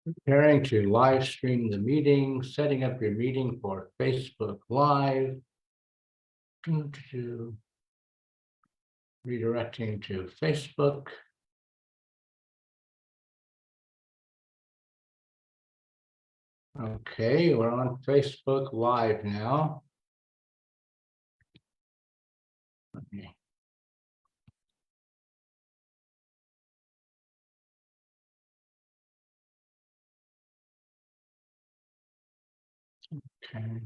Preparing to live stream the meeting, setting up your meeting for Facebook Live. Redirecting to Facebook. Okay, we're on Facebook Live now. Okay. Okay.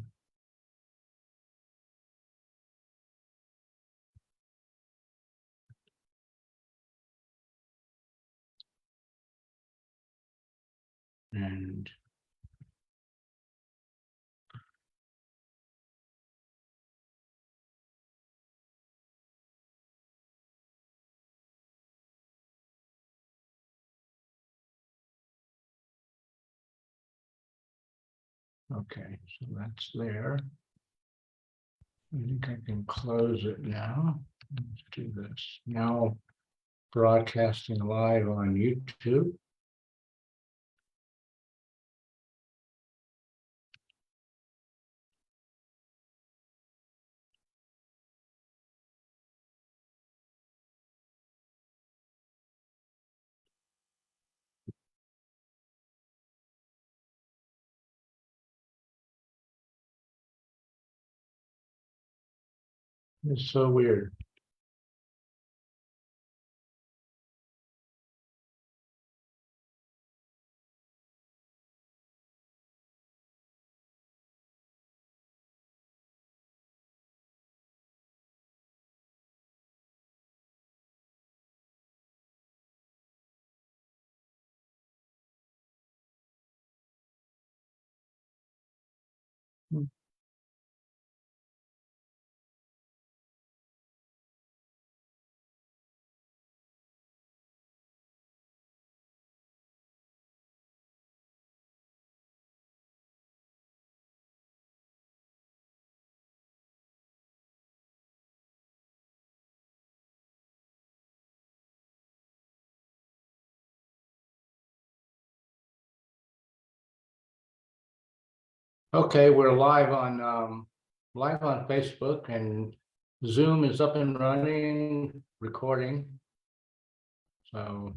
And okay, so that's there. I think I can close it now. Let's do this now. Broadcasting live on YouTube. It's so weird. Okay, we're live on Facebook, and Zoom is up and running, recording. So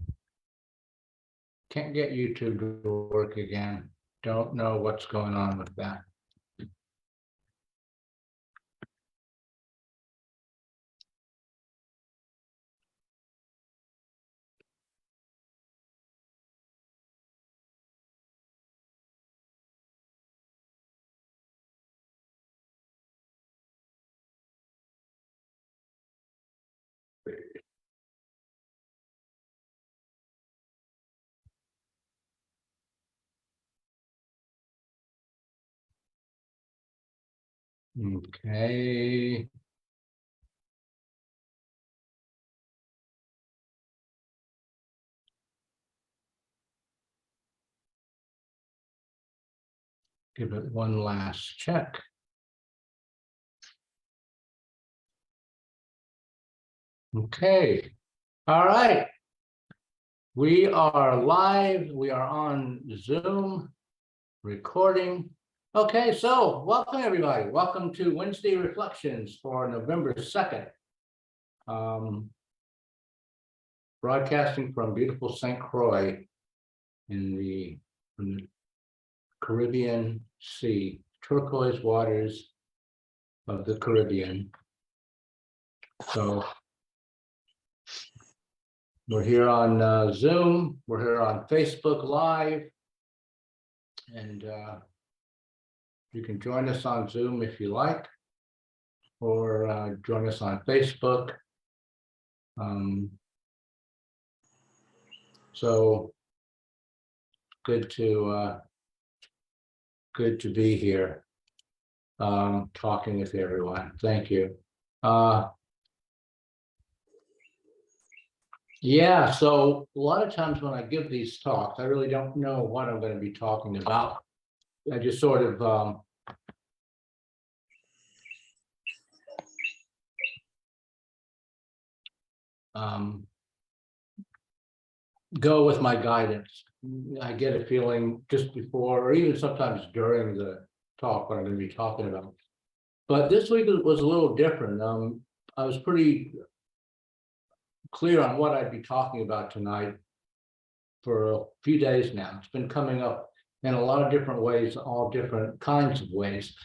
can't get YouTube to work again. Don't know what's going on with that. Okay. Give it one last check. Okay. All right. We are live. We are on Zoom recording. Okay, so welcome everybody. Welcome to Wednesday Reflections for November 2nd. Broadcasting from beautiful St. Croix in the Caribbean Sea, turquoise waters of the Caribbean. So we're here on Zoom, we're here on Facebook Live, and you can join us on Zoom if you like, or join us on Facebook. So good to be here, talking with everyone. Thank you. Yeah, so a lot of times when I give these talks, I really don't know what I'm going to be talking about. I just sort of go with my guidance. I get a feeling just before, or even sometimes during the talk, what I'm going to be talking about. But this week was a little different. I was pretty clear on what I'd be talking about tonight for a few days now. It's been coming up in a lot of different ways, all different kinds of ways.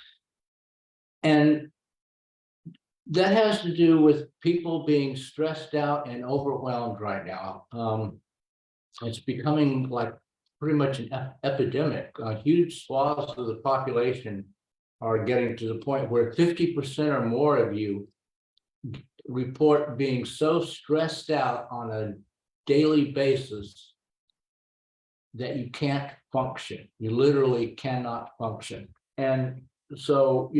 And that has to do with people being stressed out and overwhelmed right now. It's becoming like pretty much an epidemic. Huge swaths of the population are getting to the point where 50% or more of you report being so stressed out on a daily basis that you can't function. You literally cannot function. And so,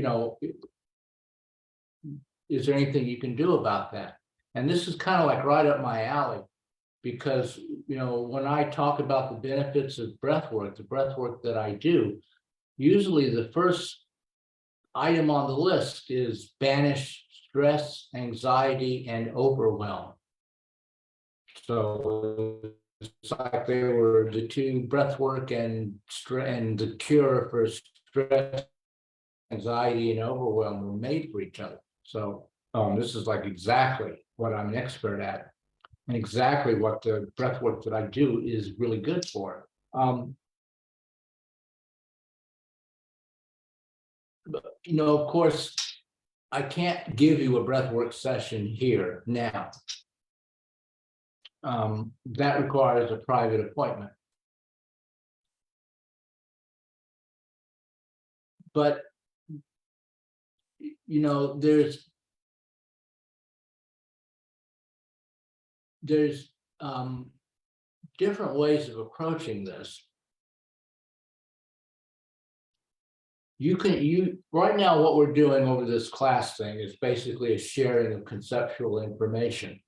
is there anything you can do about that? And this is kind of like right up my alley, because, when I talk about the benefits of breath work, the breath work that I do, usually the first item on the list is banish stress, anxiety, and overwhelm. So it's like they were the two, breath work and the cure for stress, anxiety, and overwhelm were made for each other. So this is like exactly what I'm an expert at, and exactly what the breath work that I do is really good for. Of course, I can't give you a breathwork session here now. That requires a private appointment. But, there's different ways of approaching this. Right now, what we're doing over this class thing is basically a sharing of conceptual information.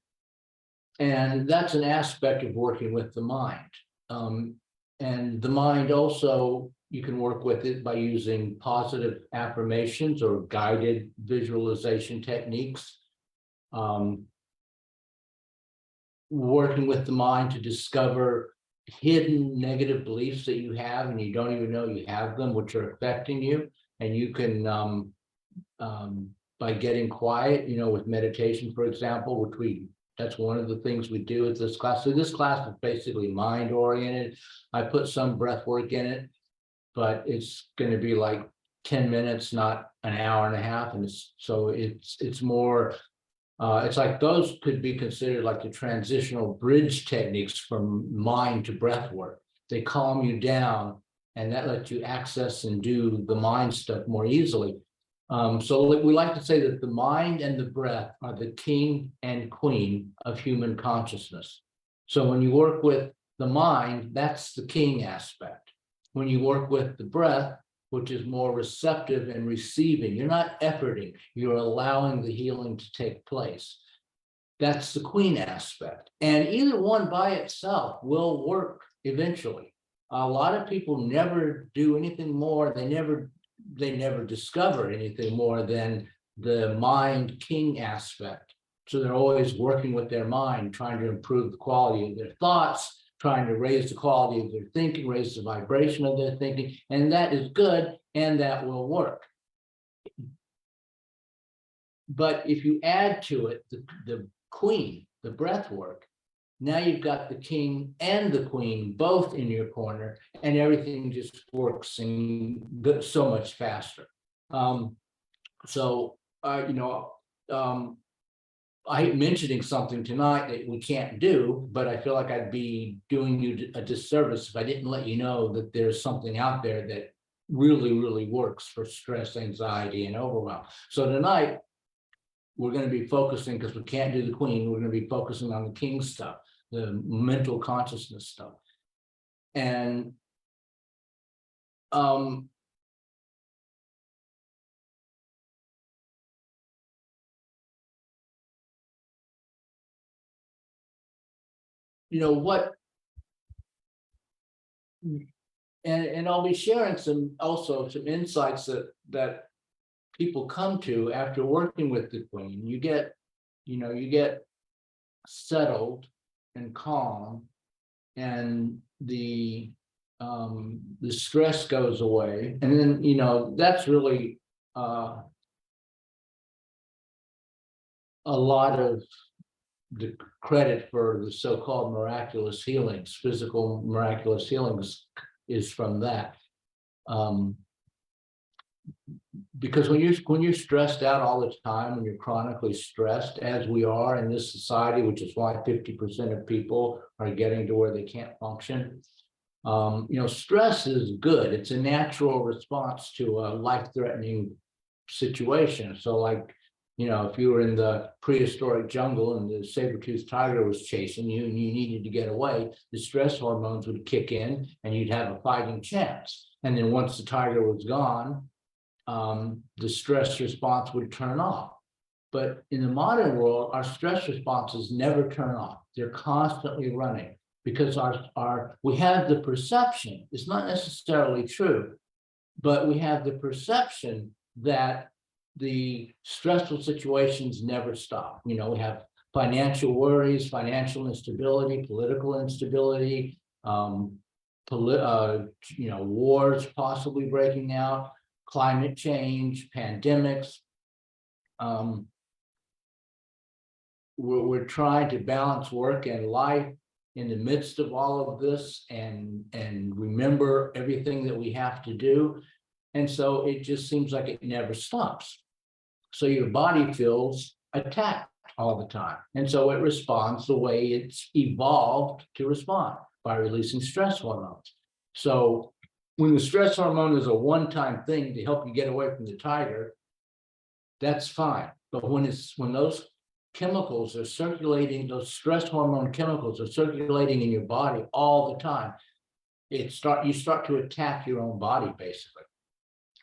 And that's an aspect of working with the mind. And the mind also, you can work with it by using positive affirmations or guided visualization techniques. Working with the mind to discover hidden negative beliefs that you have and you don't even know you have them, which are affecting you. And you can, by getting quiet, with meditation, for example, that's one of the things we do at this class. So this class is basically mind oriented. I put some breath work in it, but it's going to be like 10 minutes, not an hour and a half. And it's more, it's like those could be considered like the transitional bridge techniques from mind to breath work. They calm you down and that lets you access and do the mind stuff more easily. So we like to say that the mind and the breath are the king and queen of human consciousness. So when you work with the mind, that's the king aspect. When you work with the breath, which is more receptive and receiving, you're not efforting, you're allowing the healing to take place. That's the queen aspect. And either one by itself will work eventually. A lot of people never do anything more, they never discover anything more than the mind king aspect. So they're always working with their mind, trying to improve the quality of their thoughts, trying to raise the quality of their thinking, raise the vibration of their thinking, and that is good, and that will work. But if you add to it the queen, the breath work, now you've got the king and the queen both in your corner, and everything just works so much faster. I hate mentioning something tonight that we can't do, but I feel like I'd be doing you a disservice if I didn't let you know that there's something out there that really, really works for stress, anxiety, and overwhelm. So tonight, we're going to be focusing, because we can't do the queen, we're going to be focusing on the king stuff, the mental consciousness stuff. And what, and I'll be sharing some insights that people come to after working with the queen. You get settled and calm, and the stress goes away, and then that's really a lot of the credit for the so-called miraculous healings, physical miraculous healings, is from that. Because when you're stressed out all the time, when you're chronically stressed, as we are in this society, which is why 50% of people are getting to where they can't function. Stress is good. It's a natural response to a life-threatening situation. So like, if you were in the prehistoric jungle and the saber-toothed tiger was chasing you and you needed to get away, the stress hormones would kick in and you'd have a fighting chance. And then once the tiger was gone, the stress response would turn off. But in the modern world, our stress responses never turn off. They're constantly running because we have the perception, it's not necessarily true, but we have the perception that the stressful situations never stop. We have financial worries, financial instability, political instability, wars possibly breaking out, climate change, pandemics. We're trying to balance work and life in the midst of all of this and remember everything that we have to do. And so it just seems like it never stops. So your body feels attacked all the time. And so it responds the way it's evolved to respond, by releasing stress hormones. So when the stress hormone is a one-time thing to help you get away from the tiger, that's fine. But when those chemicals are circulating, those stress hormone chemicals are circulating in your body all the time, you start to attack your own body, basically.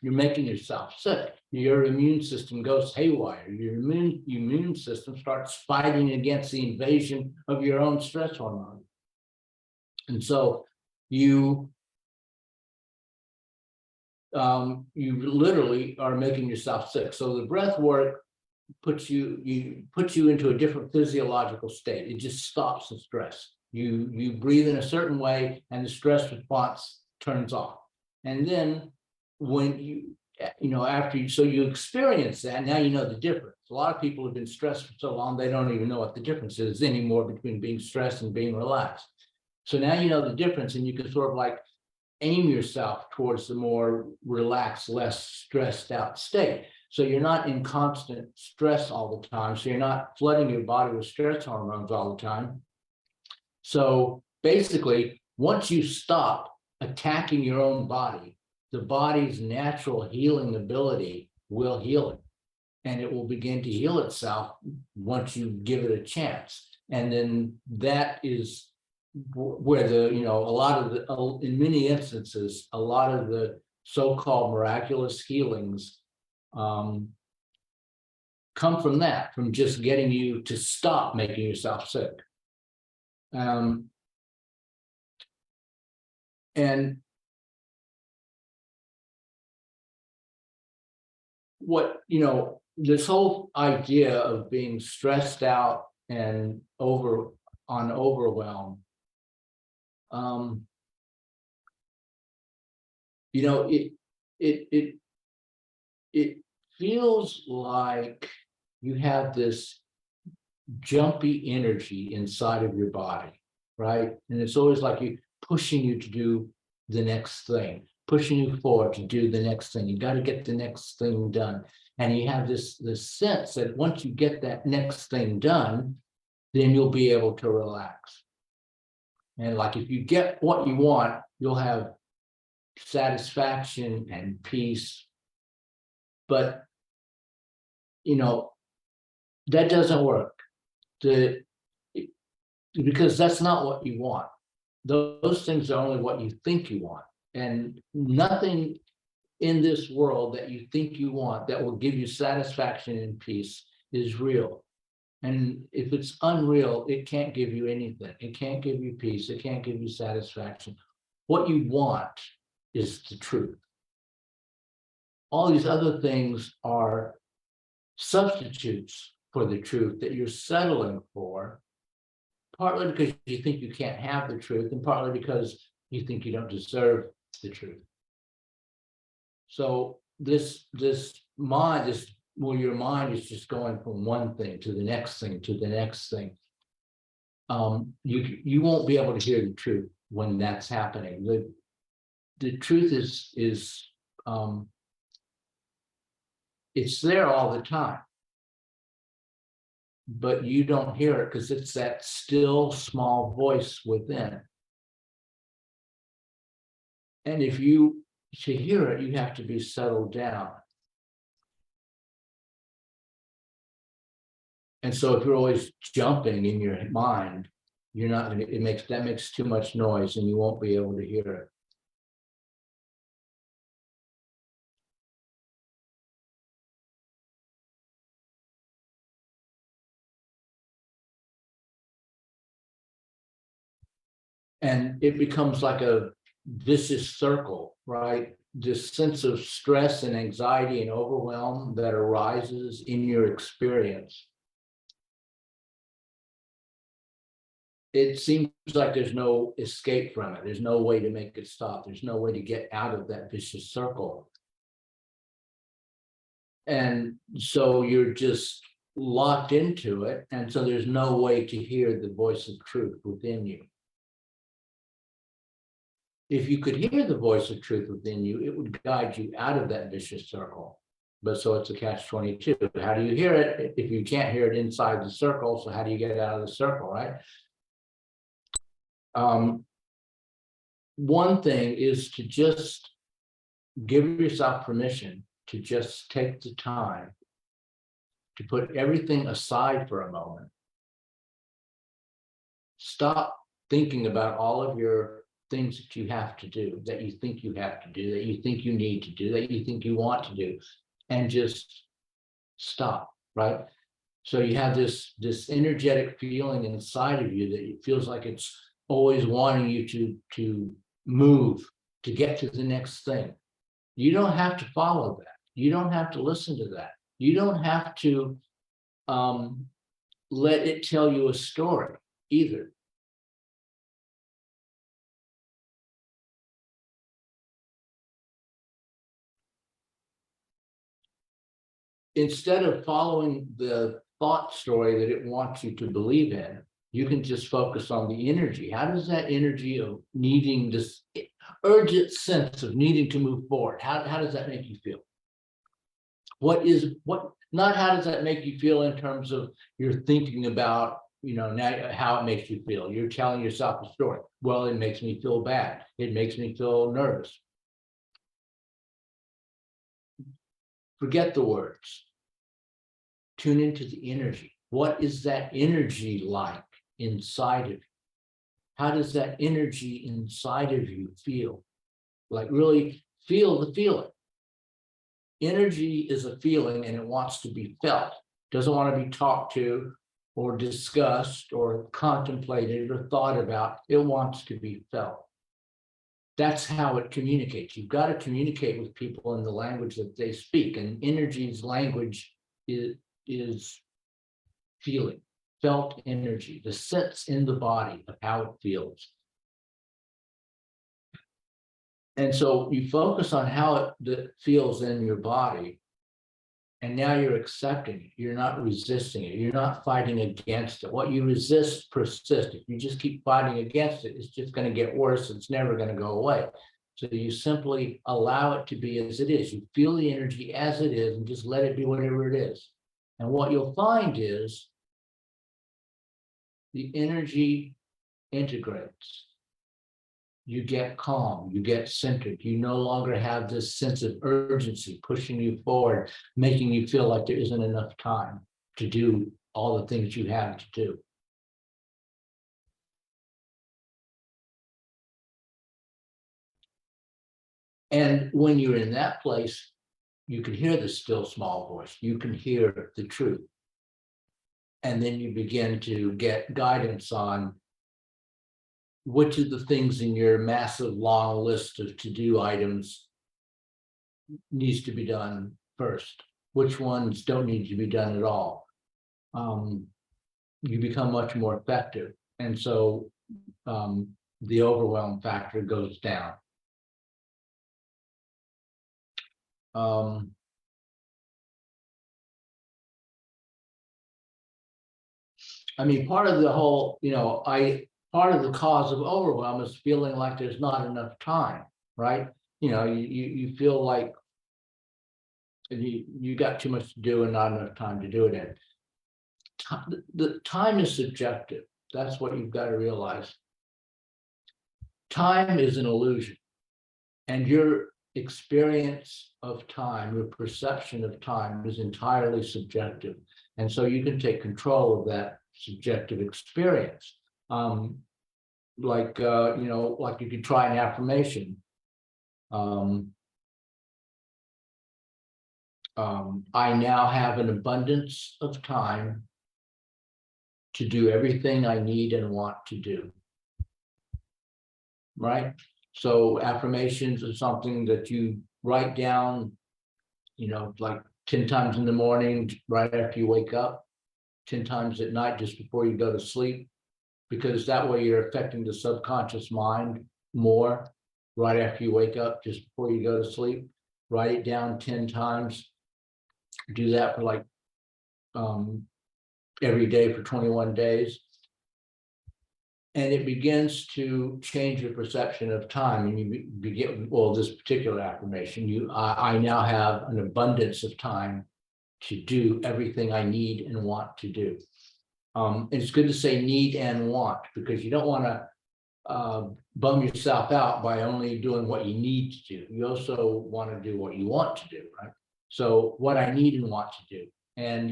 You're making yourself sick. Your immune system goes haywire. Your immune system starts fighting against the invasion of your own stress hormone. And so you literally are making yourself sick. So the breath work puts you into a different physiological state. It just stops the stress. You breathe in a certain way and the stress response turns off. And then when you experience that, now you know the difference. A lot of people have been stressed for so long, they don't even know what the difference is anymore between being stressed and being relaxed. So now you know the difference, and you can sort of like aim yourself towards the more relaxed, less stressed out state. So you're not in constant stress all the time. So you're not flooding your body with stress hormones all the time. So basically, once you stop attacking your own body, the body's natural healing ability will heal it. And it will begin to heal itself once you give it a chance. And then that is where in many instances, a lot of the so-called miraculous healings come from that, from just getting you to stop making yourself sick. And this whole idea of being stressed out and overwhelm, it feels like you have this jumpy energy inside of your body, right? And it's always like pushing you to do the next thing, pushing you forward to do the next thing. You got to get the next thing done. And you have this sense that once you get that next thing done, then you'll be able to relax. And like if you get what you want, you'll have satisfaction and peace. But, that doesn't work. Because that's not what you want. Those things are only what you think you want. And nothing in this world that you think you want that will give you satisfaction and peace is real. And if it's unreal, it can't give you anything. It can't give you peace. It can't give you satisfaction. What you want is the truth. All these other things are substitutes for the truth that you're settling for partly because you think you can't have the truth, and partly because you think you don't deserve the truth. So this mind, well, your mind is just going from one thing to the next thing to the next thing. You won't be able to hear the truth when that's happening. The truth is it's there all the time, but you don't hear it because it's that still small voice within. And if you to hear it, you have to be settled down. And so if you're always jumping in your mind, you're not going to, that makes too much noise and you won't be able to hear it. And it becomes like a vicious circle, right? This sense of stress and anxiety and overwhelm that arises in your experience. It seems like there's no escape from it. There's no way to make it stop. There's no way to get out of that vicious circle. And so you're just locked into it. And so there's no way to hear the voice of truth within you. If you could hear the voice of truth within you, it would guide you out of that vicious circle. But so it's a catch-22. How do you hear it if you can't hear it inside the circle? So how do you get out of the circle, right? One thing is to just give yourself permission to just take the time to put everything aside for a moment. Stop thinking about all of your things that you have to do, that you think you have to do, that you think you need to do, that you think you want to do, and just stop, right? So you have this energetic feeling inside of you that it feels like it's always wanting you to move, to get to the next thing. You don't have to follow that. You don't have to listen to that. You don't have to let it tell you a story either. Instead of following the thought story that it wants you to believe in, you can just focus on the energy. How does that energy of needing this urgent sense of needing to move forward, how does that make you feel? Not how does that make you feel in terms of you're thinking about, now how it makes you feel. You're telling yourself a story. Well, it makes me feel bad. It makes me feel nervous. Forget the words. Tune into the energy. What is that energy like inside of you? How does that energy inside of you feel? Like really feel the feeling. Energy is a feeling and it wants to be felt. Doesn't want to be talked to or discussed or contemplated or thought about. It wants to be felt. That's how it communicates. You've got to communicate with people in the language that they speak, and energy's language is feeling, felt energy, the sense in the body of how it feels. And so you focus on how it feels in your body, and now you're accepting it. You're not resisting it. You're not fighting against it. What you resist persists. If you just keep fighting against it, it's just going to get worse. It's never going to go away. So you simply allow it to be as it is. You feel the energy as it is and just let it be whatever it is. And what you'll find is the energy integrates. You get calm, you get centered. You no longer have this sense of urgency pushing you forward, making you feel like there isn't enough time to do all the things you have to do. And when you're in that place, you can hear the still small voice. You can hear the truth. And then you begin to get guidance on which of the things in your massive long list of to-do items needs to be done first, which ones don't need to be done at all. You become much more effective And so the overwhelm factor goes down. I mean, part of the whole, part of the cause of overwhelm is feeling like there's not enough time, right? You feel like you got too much to do and not enough time to do it in. The time is subjective. That's what you've got to realize. Time is an illusion, and your experience of time, your perception of time is entirely subjective. And so you can take control of that subjective experience. Like you could try an affirmation. I now have an abundance of time to do everything I need and want to do. Right? So affirmations are something that you write down, like 10 times in the morning, right after you wake up, 10 times at night, just before you go to sleep, because that way you're affecting the subconscious mind more right after you wake up, just before you go to sleep. Write it down 10 times. Do that for like every day for 21 days. And it begins to change your perception of time. And you begin, well, this particular affirmation, I now have an abundance of time to do everything I need and want to do. It's good to say need and want, because you don't want to bum yourself out by only doing what you need to do. You also want to do what you want to do, right? So what I need and want to do, and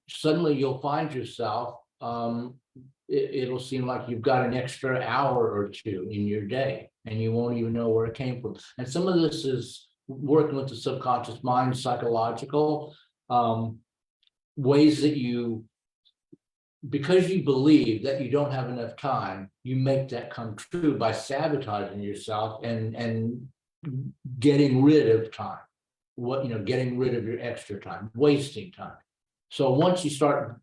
suddenly you'll find yourself, it'll seem like you've got an extra hour or two in your day, and you won't even know where it came from. And some of this is working with the subconscious mind, psychological ways that because you believe that you don't have enough time, you make that come true by sabotaging yourself and getting rid of time. Getting rid of your extra time, wasting time. So once you start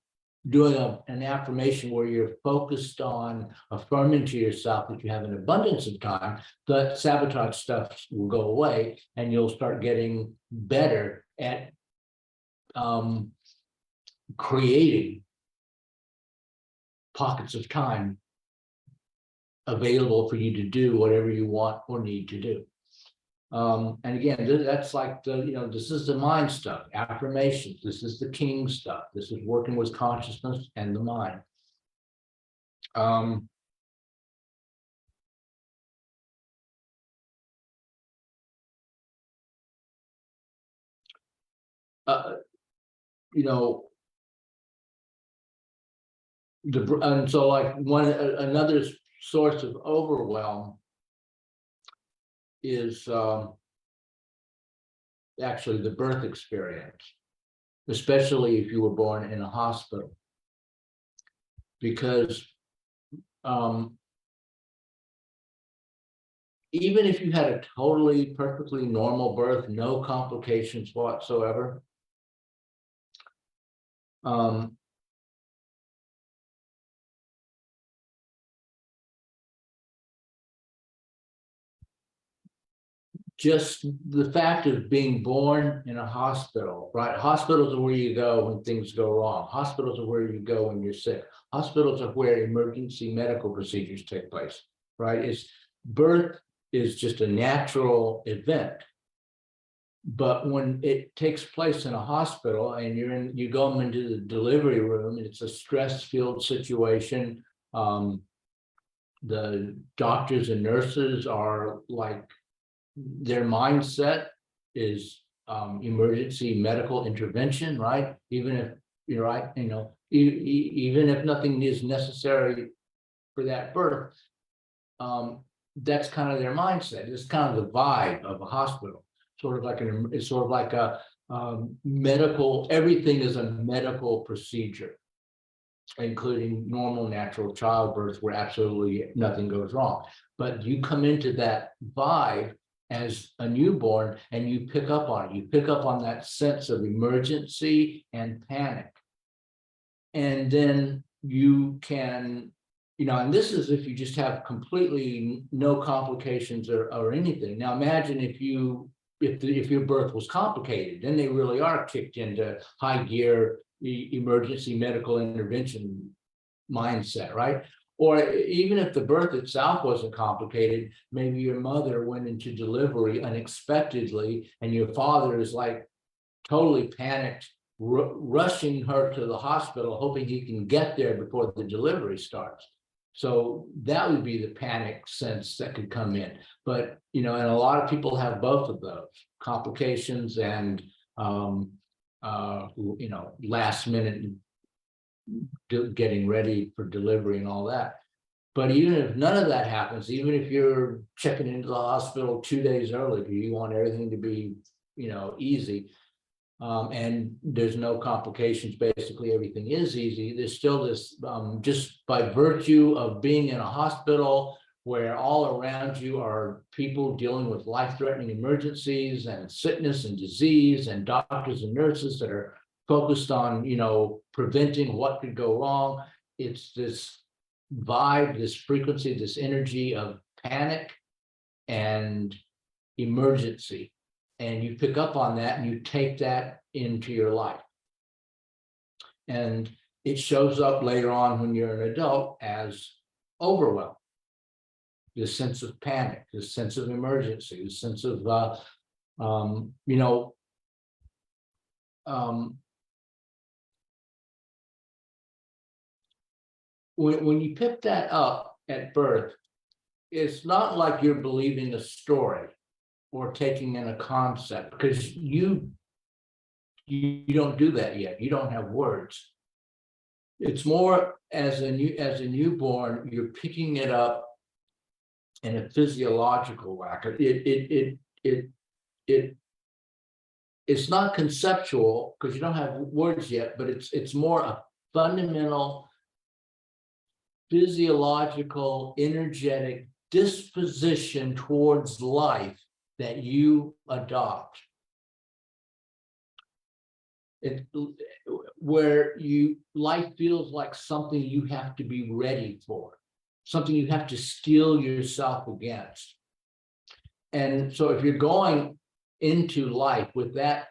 doing an affirmation where you're focused on affirming to yourself that you have an abundance of time, the sabotage stuff will go away, and you'll start getting better at creating pockets of time available for you to do whatever you want or need to do. And again, that's like this is the mind stuff, affirmations. This is the king stuff. This is working with consciousness and the mind. And so like another source of overwhelm is actually the birth experience, especially if you were born in a hospital, because even if you had a totally perfectly normal birth, no complications whatsoever, just the fact of being born in a hospital, right? Hospitals are where you go when things go wrong. Hospitals are where you go when you're sick. Hospitals are where emergency medical procedures take place, right? Birth is just a natural event. But when it takes place in a hospital and you go into the delivery room, and it's a stress-filled situation. The doctors and nurses are like, their mindset is emergency medical intervention, right? Even if you're right, even if nothing is necessary for that birth, that's kind of their mindset. It's kind of the vibe of a hospital. It's sort of like a medical. Everything is a medical procedure, including normal natural childbirth, where absolutely nothing goes wrong. But you come into that vibe as a newborn, and you pick up on it. You pick up on that sense of emergency and panic. And then you can, and this is if you just have completely no complications or anything. Now imagine if your birth was complicated, then they really are kicked into high gear emergency medical intervention mindset, right? Or even if the birth itself wasn't complicated, maybe your mother went into delivery unexpectedly and your father is like totally panicked, rushing her to the hospital, hoping he can get there before the delivery starts. So that would be the panic sense that could come in. But, and a lot of people have both of those complications and, last minute getting ready for delivery and all that. But even if none of that happens, even if you're checking into the hospital 2 days early, because you want everything to be, easy, and there's no complications, basically everything is easy, there's still this, just by virtue of being in a hospital where all around you are people dealing with life-threatening emergencies and sickness and disease, and doctors and nurses that are focused on, preventing what could go wrong. It's this vibe, this frequency, this energy of panic and emergency. And you pick up on that and you take that into your life. And it shows up later on when you're an adult as overwhelm, this sense of panic, this sense of emergency, this sense of, when you pick that up at birth, it's not like you're believing a story or taking in a concept, because you don't do that yet. You don't have words. It's more as a newborn, you're picking it up in a physiological way. It's not conceptual because you don't have words yet, but it's more a fundamental physiological, energetic disposition towards life that you adopt. Where life feels like something you have to be ready for, something you have to steel yourself against. And so if you're going into life with that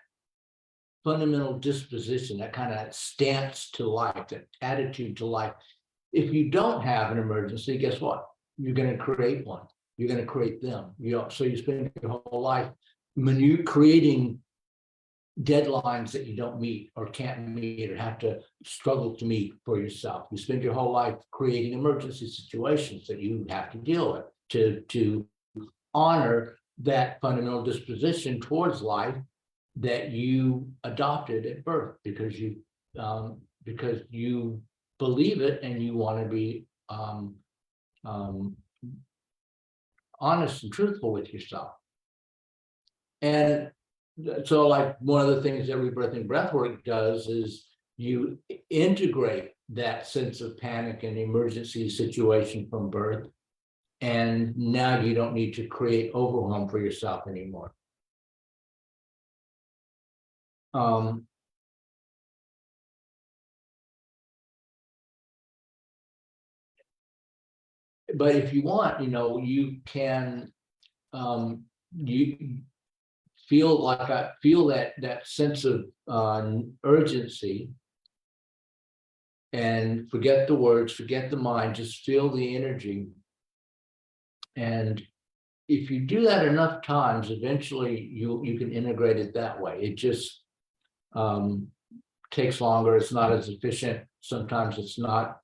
fundamental disposition, that kind of stance to life, that attitude to life, if you don't have an emergency, guess what? You're going to create one. You're going to create them. So you spend your whole life creating deadlines that you don't meet or can't meet or have to struggle to meet for yourself. You spend your whole life creating emergency situations that you have to deal with to honor that fundamental disposition towards life that you adopted at birth because you believe it and you want to be honest and truthful with yourself. And so like one of the things that rebirthing breathwork does is you integrate that sense of panic and emergency situation from birth. And now you don't need to create overwhelm for yourself anymore. But if you want, you can, you feel that sense of urgency, and forget the words, forget the mind, just feel the energy. And if you do that enough times, eventually you can integrate it that way. It just takes longer. It's not as efficient. Sometimes it's not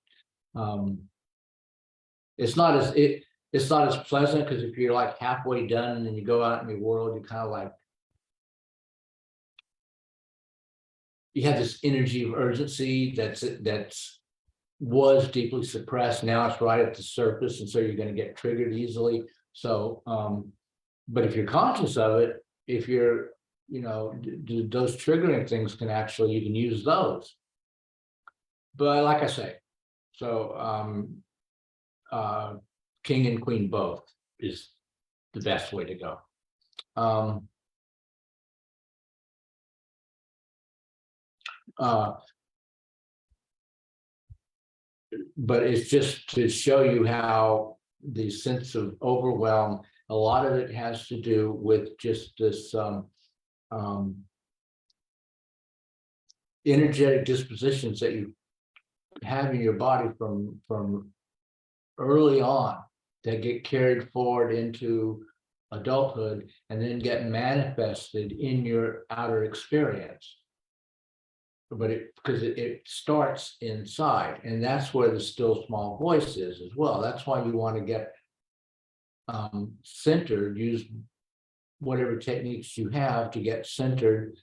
as pleasant, because if you're like halfway done and you go out in the world, you kind of like, you have this energy of urgency that's was deeply suppressed. Now it's right at the surface, and so you're going to get triggered easily. So, but if you're conscious of it, if you're, those triggering things you can use those. But like I say, so king and queen both is the best way to go. but it's just to show you how the sense of overwhelm, a lot of it has to do with just this energetic dispositions that you have in your body from early on that get carried forward into adulthood and then get manifested in your outer experience. But because it starts inside, and that's where the still small voice is as well. That's why you want to get centered, use whatever techniques you have to get centered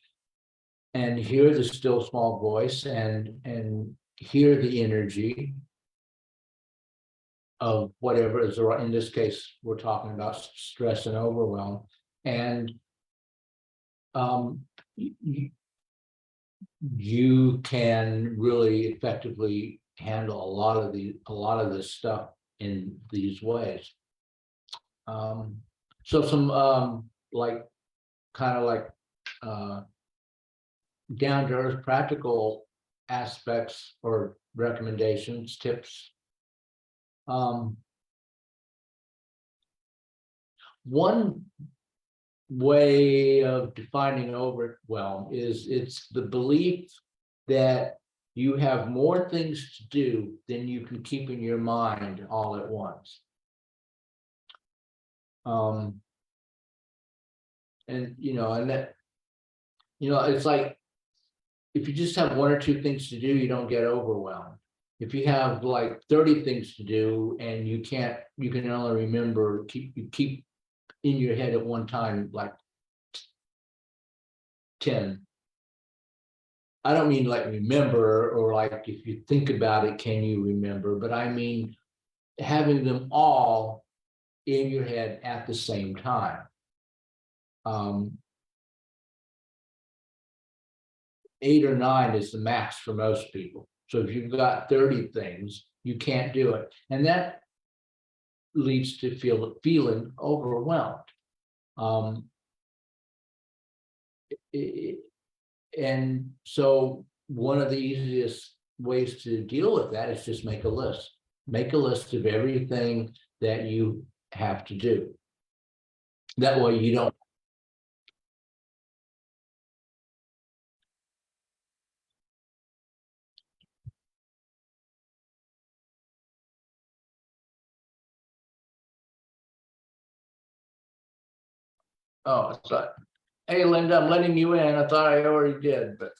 and hear the still small voice and hear the energy of whatever is, in this case, we're talking about stress and overwhelm. And you can really effectively handle a lot of this stuff in these ways. So some like kind of like down to earth practical aspects or recommendations, tips. One way of defining overwhelm is it's the belief that you have more things to do than you can keep in your mind all at once. And that, it's like if you just have one or two things to do, you don't get overwhelmed. If you have like 30 things to do and you can only remember, keep in your head at one time like 10. I don't mean like remember, or like if you think about it, can you remember? But I mean having them all in your head at the same time. 8 or 9 is the max for most people. So if you've got 30 things, you can't do it. And that leads to feeling overwhelmed. And so one of the easiest ways to deal with that is just make a list. Make a list of everything that you have to do. That way you don't. Oh, it's like, hey, Linda, I'm letting you in. I thought I already did, but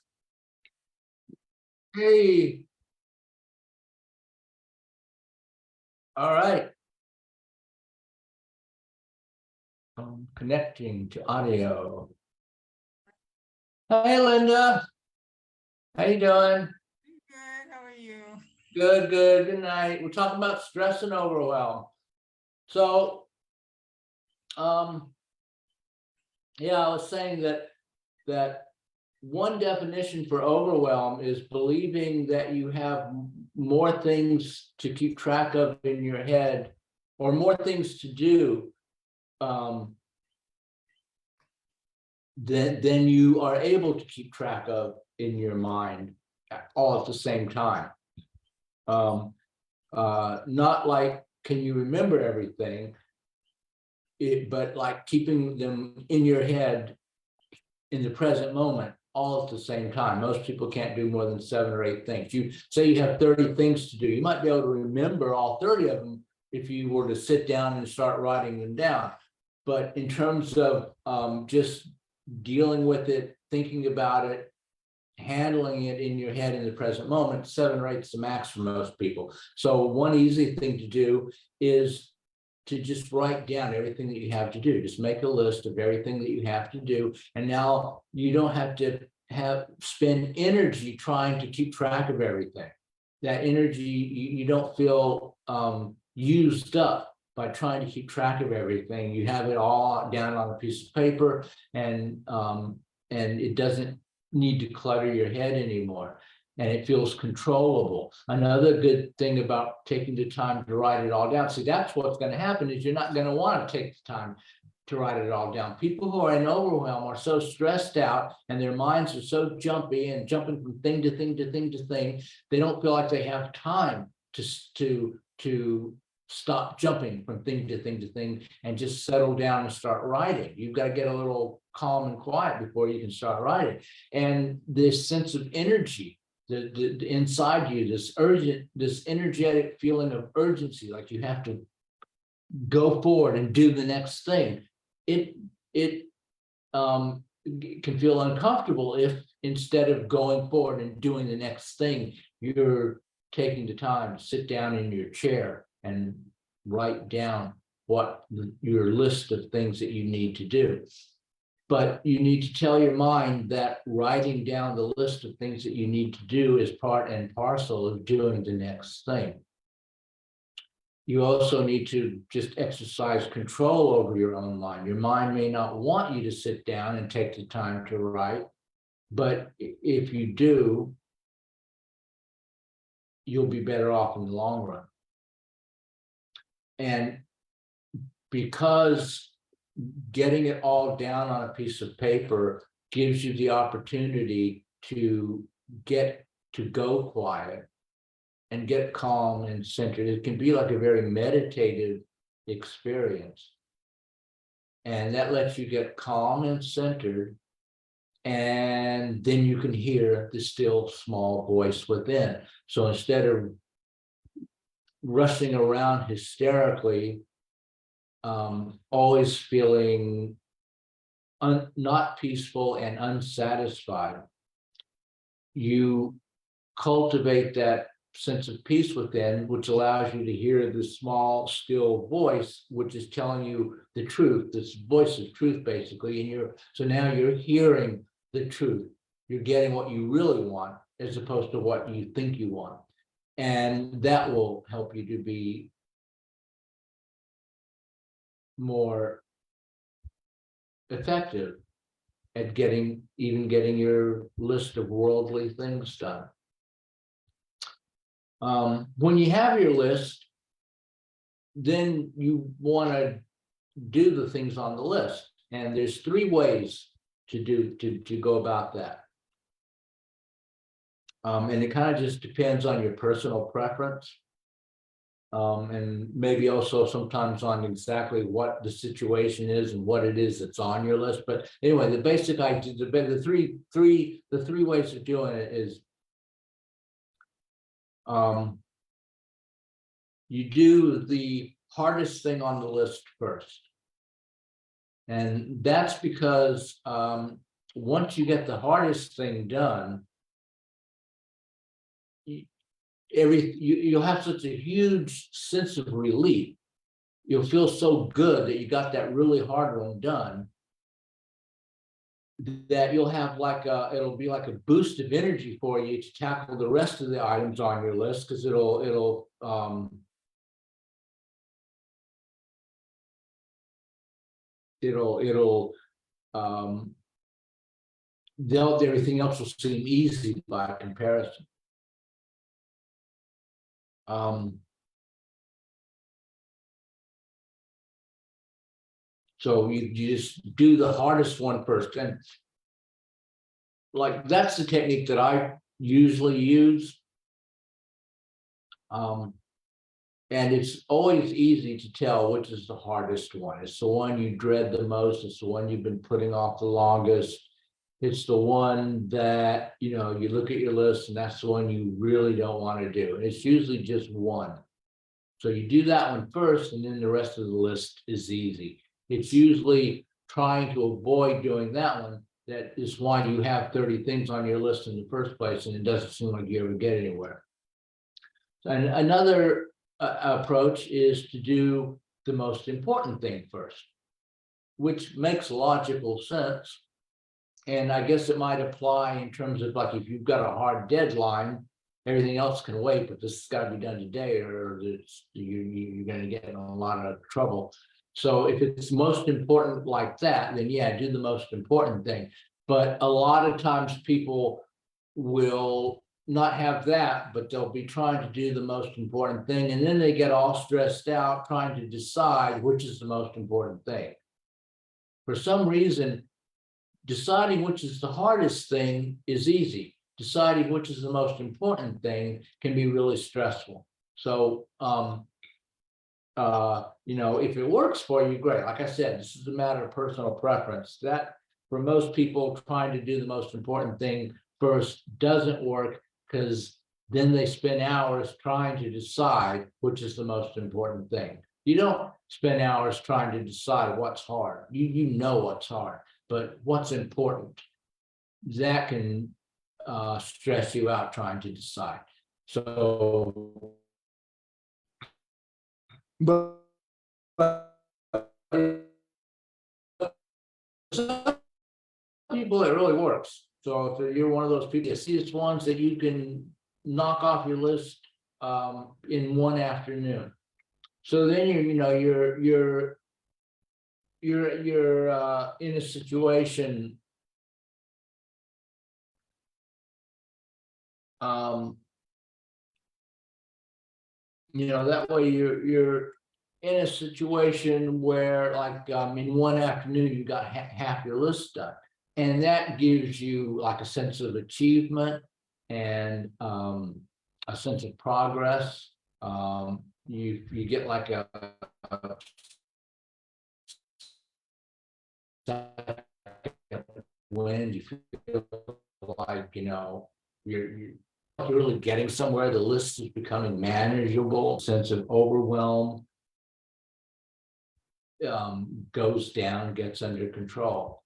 hey. All right. I'm connecting to audio. Hey, Linda. How you doing? Good. How are you? Good, good. Good night. We're talking about stress and overwhelm. So, yeah, I was saying that one definition for overwhelm is believing that you have more things to keep track of in your head, or more things to do than you are able to keep track of in your mind all at the same time. Not like, can you remember everything? But like keeping them in your head in the present moment all at the same time. Most people can't do more than 7 or 8 things. You say you have 30 things to do. You might be able to remember all 30 of them if you were to sit down and start writing them down. But in terms of just dealing with it, thinking about it, handling it in your head in the present moment, 7 or 8 is the max for most people. So one easy thing to do is to just write down everything that you have to do. Just make a list of everything that you have to do. And now you don't have to spend energy trying to keep track of everything. That energy, you don't feel used up by trying to keep track of everything. You have it all down on a piece of paper, and it doesn't need to clutter your head anymore. And it feels controllable. Another good thing about taking the time to write it all down, see, that's what's going to happen is you're not going to want to take the time to write it all down. People who are in overwhelm are so stressed out and their minds are so jumpy and jumping from thing to thing to thing to thing, they don't feel like they have time to stop jumping from thing to thing to thing and just settle down and start writing. You've got to get a little calm and quiet before you can start writing. And this sense of energy, the inside you, this energetic feeling of urgency, like you have to go forward and do the next thing. It can feel uncomfortable if instead of going forward and doing the next thing, you're taking the time to sit down in your chair and write down what your list of things that you need to do. But you need to tell your mind that writing down the list of things that you need to do is part and parcel of doing the next thing. You also need to just exercise control over your own mind. Your mind may not want you to sit down and take the time to write, but if you do, you'll be better off in the long run. And because getting it all down on a piece of paper gives you the opportunity to get to go quiet and get calm and centered. It can be like a very meditative experience. And that lets you get calm and centered. And then you can hear the still small voice within. So instead of rushing around hysterically, always feeling not peaceful and unsatisfied, you cultivate that sense of peace within, which allows you to hear the small, still voice, which is telling you the truth, this voice of truth, basically. And so now you're hearing the truth. You're getting what you really want as opposed to what you think you want. And that will help you to be more effective at getting your list of worldly things done. When you have your list, then you want to do the things on the list. And there's 3 ways to go about that. And it kind of just depends on your personal preference. And maybe also sometimes on exactly what the situation is and what it is that's on your list. But anyway, the basic idea, the three ways of doing it is you do the hardest thing on the list first. And that's because once you get the hardest thing done, you'll have such a huge sense of relief. You'll feel so good that you got that really hard one done, that you'll have it'll be like a boost of energy for you to tackle the rest of the items on your list, because it'll everything else will seem easy by comparison. So you just do the hardest one first, and like that's the technique that I usually use. And it's always easy to tell which is the hardest one. It's the one you dread the most. It's the one you've been putting off the longest. It's the one that, you look at your list and that's the one you really don't want to do. And it's usually just one. So you do that one first, and then the rest of the list is easy. It's usually trying to avoid doing that one that is why you have 30 things on your list in the first place, and it doesn't seem like you ever get anywhere. And another approach is to do the most important thing first, which makes logical sense. And I guess it might apply in terms of, like, if you've got a hard deadline, everything else can wait, but this has got to be done today, or you're going to get in a lot of trouble. So if it's most important like that, then yeah, do the most important thing. But a lot of times people will not have that, but they'll be trying to do the most important thing. And then they get all stressed out trying to decide which is the most important thing. For some reason, deciding which is the hardest thing is easy. Deciding which is the most important thing can be really stressful. So, you know, if it works for you, great. Like I said, this is a matter of personal preference. That for most people, trying to do the most important thing first doesn't work, because then they spend hours trying to decide which is the most important thing. You don't spend hours trying to decide what's hard. You know what's hard, but what's important, that can stress you out trying to decide. So, but some people it really works. So if you're one of those people, see, it's ones that you can knock off your list in one afternoon. So then you know you're in a situation you know, that way you're in a situation where, like, in one afternoon you got half your list done, and that gives you like a sense of achievement and a sense of progress. You get like a win. You feel like, you know, you're really getting somewhere. The list is becoming manageable. Sense of overwhelm goes down, gets under control.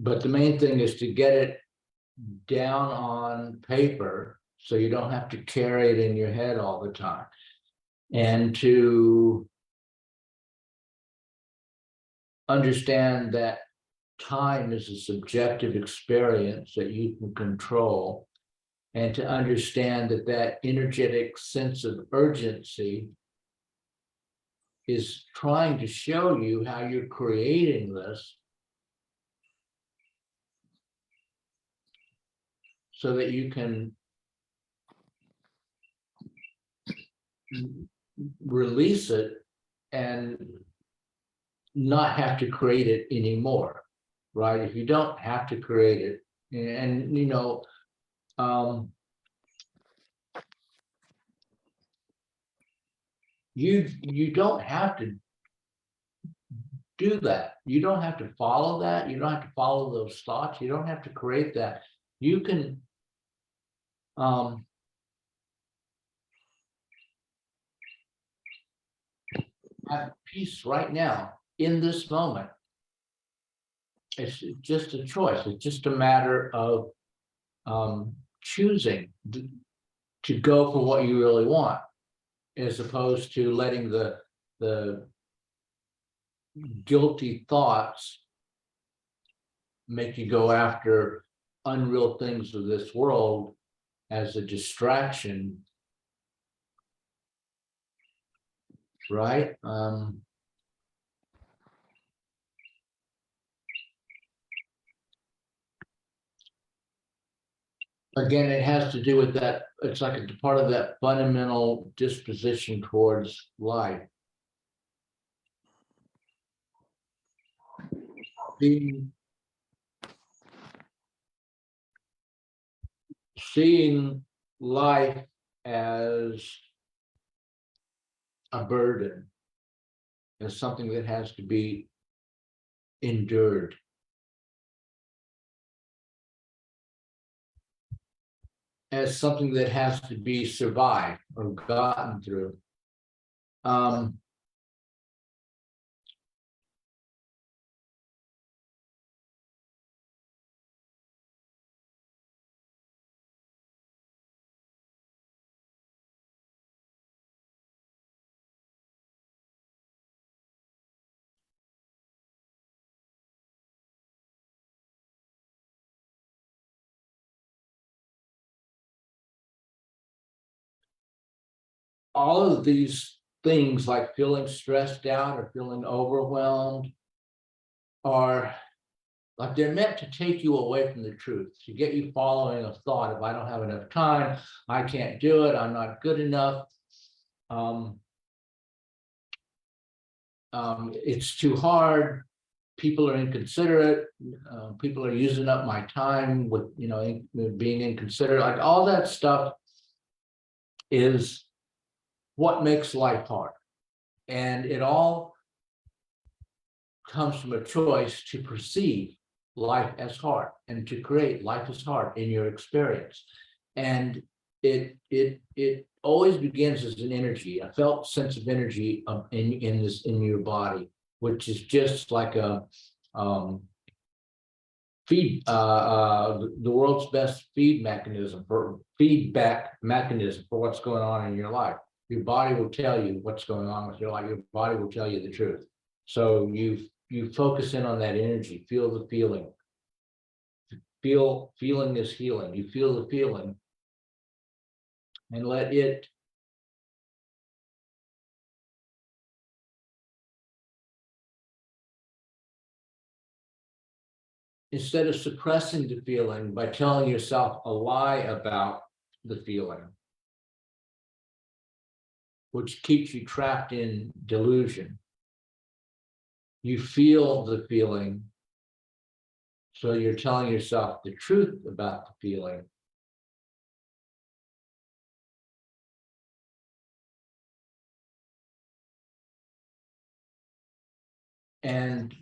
But the main thing is to get it down on paper so you don't have to carry it in your head all the time, and to understand that time is a subjective experience that you can control, and to understand that that energetic sense of urgency is trying to show you how you're creating this so that you can release it and not have to create it anymore, right? If you don't have to create it, and you know, you don't have to do that. You don't have to follow that. You don't have to follow those thoughts. You don't have to create that. You can have peace right now in this moment. It's just a choice. It's just a matter of choosing to go for what you really want, as opposed to letting the guilty thoughts make you go after unreal things of this world as a distraction, right? Again, it has to do with that. It's like a part of that fundamental disposition towards life. Seeing life as a burden, as something that has to be endured. As something that has to be survived or gotten through. All of these things, like feeling stressed out or feeling overwhelmed, are like they're meant to take you away from the truth, to get you following a thought. If I don't have enough time, I can't do it, I'm not good enough. It's too hard. People are inconsiderate. People are using up my time with, being inconsiderate. Like all that stuff is what makes life hard. And it all comes from a choice to perceive life as hard and to create life as hard in your experience. And it always begins as an energy, a felt sense of energy in your body, which is just like a the world's best feedback mechanism for what's going on in your life. Your body will tell you what's going on with your life. Your body will tell you the truth. So you focus in on that energy, feel the feeling. Feeling is healing. You feel the feeling and let it instead of suppressing the feeling by telling yourself a lie about the feeling, which keeps you trapped in delusion. You feel the feeling, so you're telling yourself the truth about the feeling. And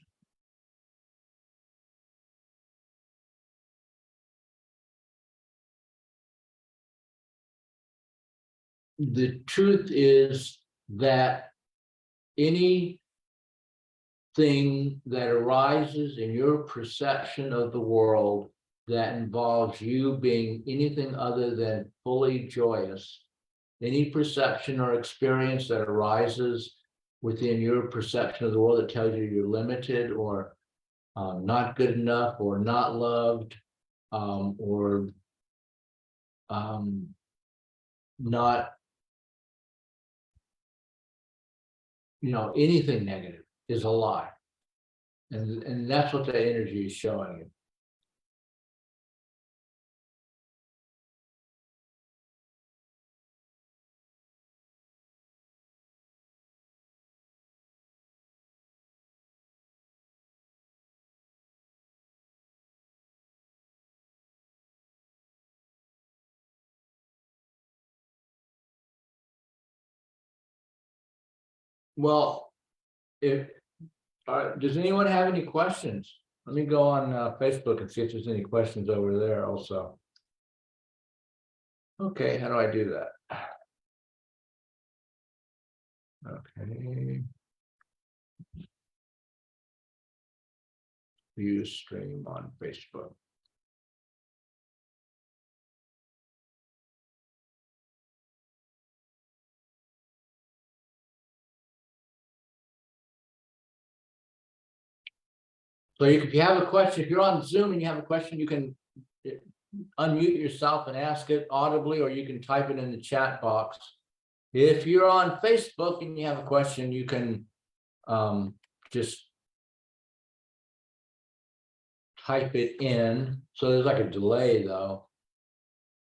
the truth is that anything that arises in your perception of the world that involves you being anything other than fully joyous, any perception or experience that arises within your perception of the world that tells you you're limited or not good enough or not loved or not, anything negative is a lie. And that's what the energy is showing you. Well, if does anyone have any questions? Let me go on Facebook and see if there's any questions over there also. Okay, how do I do that? Okay. View stream on Facebook. So if you have a question, if you're on Zoom and you have a question, you can unmute yourself and ask it audibly, or you can type it in the chat box. If you're on Facebook and you have a question, you can just type it in. So there's like a delay though.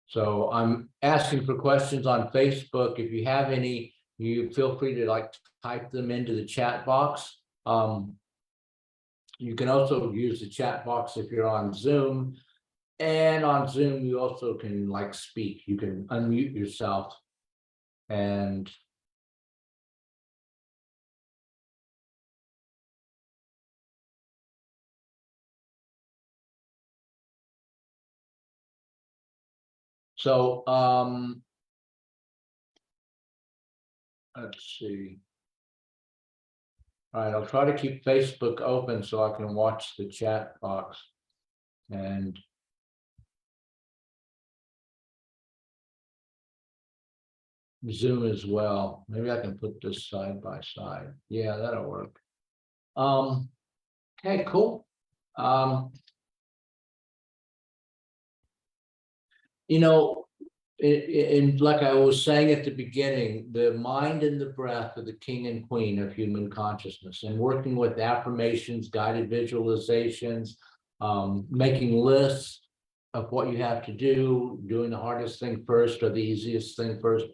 So I'm asking for questions on Facebook. If you have any, you feel free to type them into the chat box. You can also use the chat box if you're on Zoom. And on Zoom, you also can speak. You can unmute yourself and so let's see. All right, I'll try to keep Facebook open so I can watch the chat box and Zoom as well. Maybe I can put this side by side. Yeah, that'll work. Okay, cool. And like I was saying at the beginning, the mind and the breath are the king and queen of human consciousness, and working with affirmations, guided visualizations, making lists of what you have to do, doing the hardest thing first or the easiest thing first.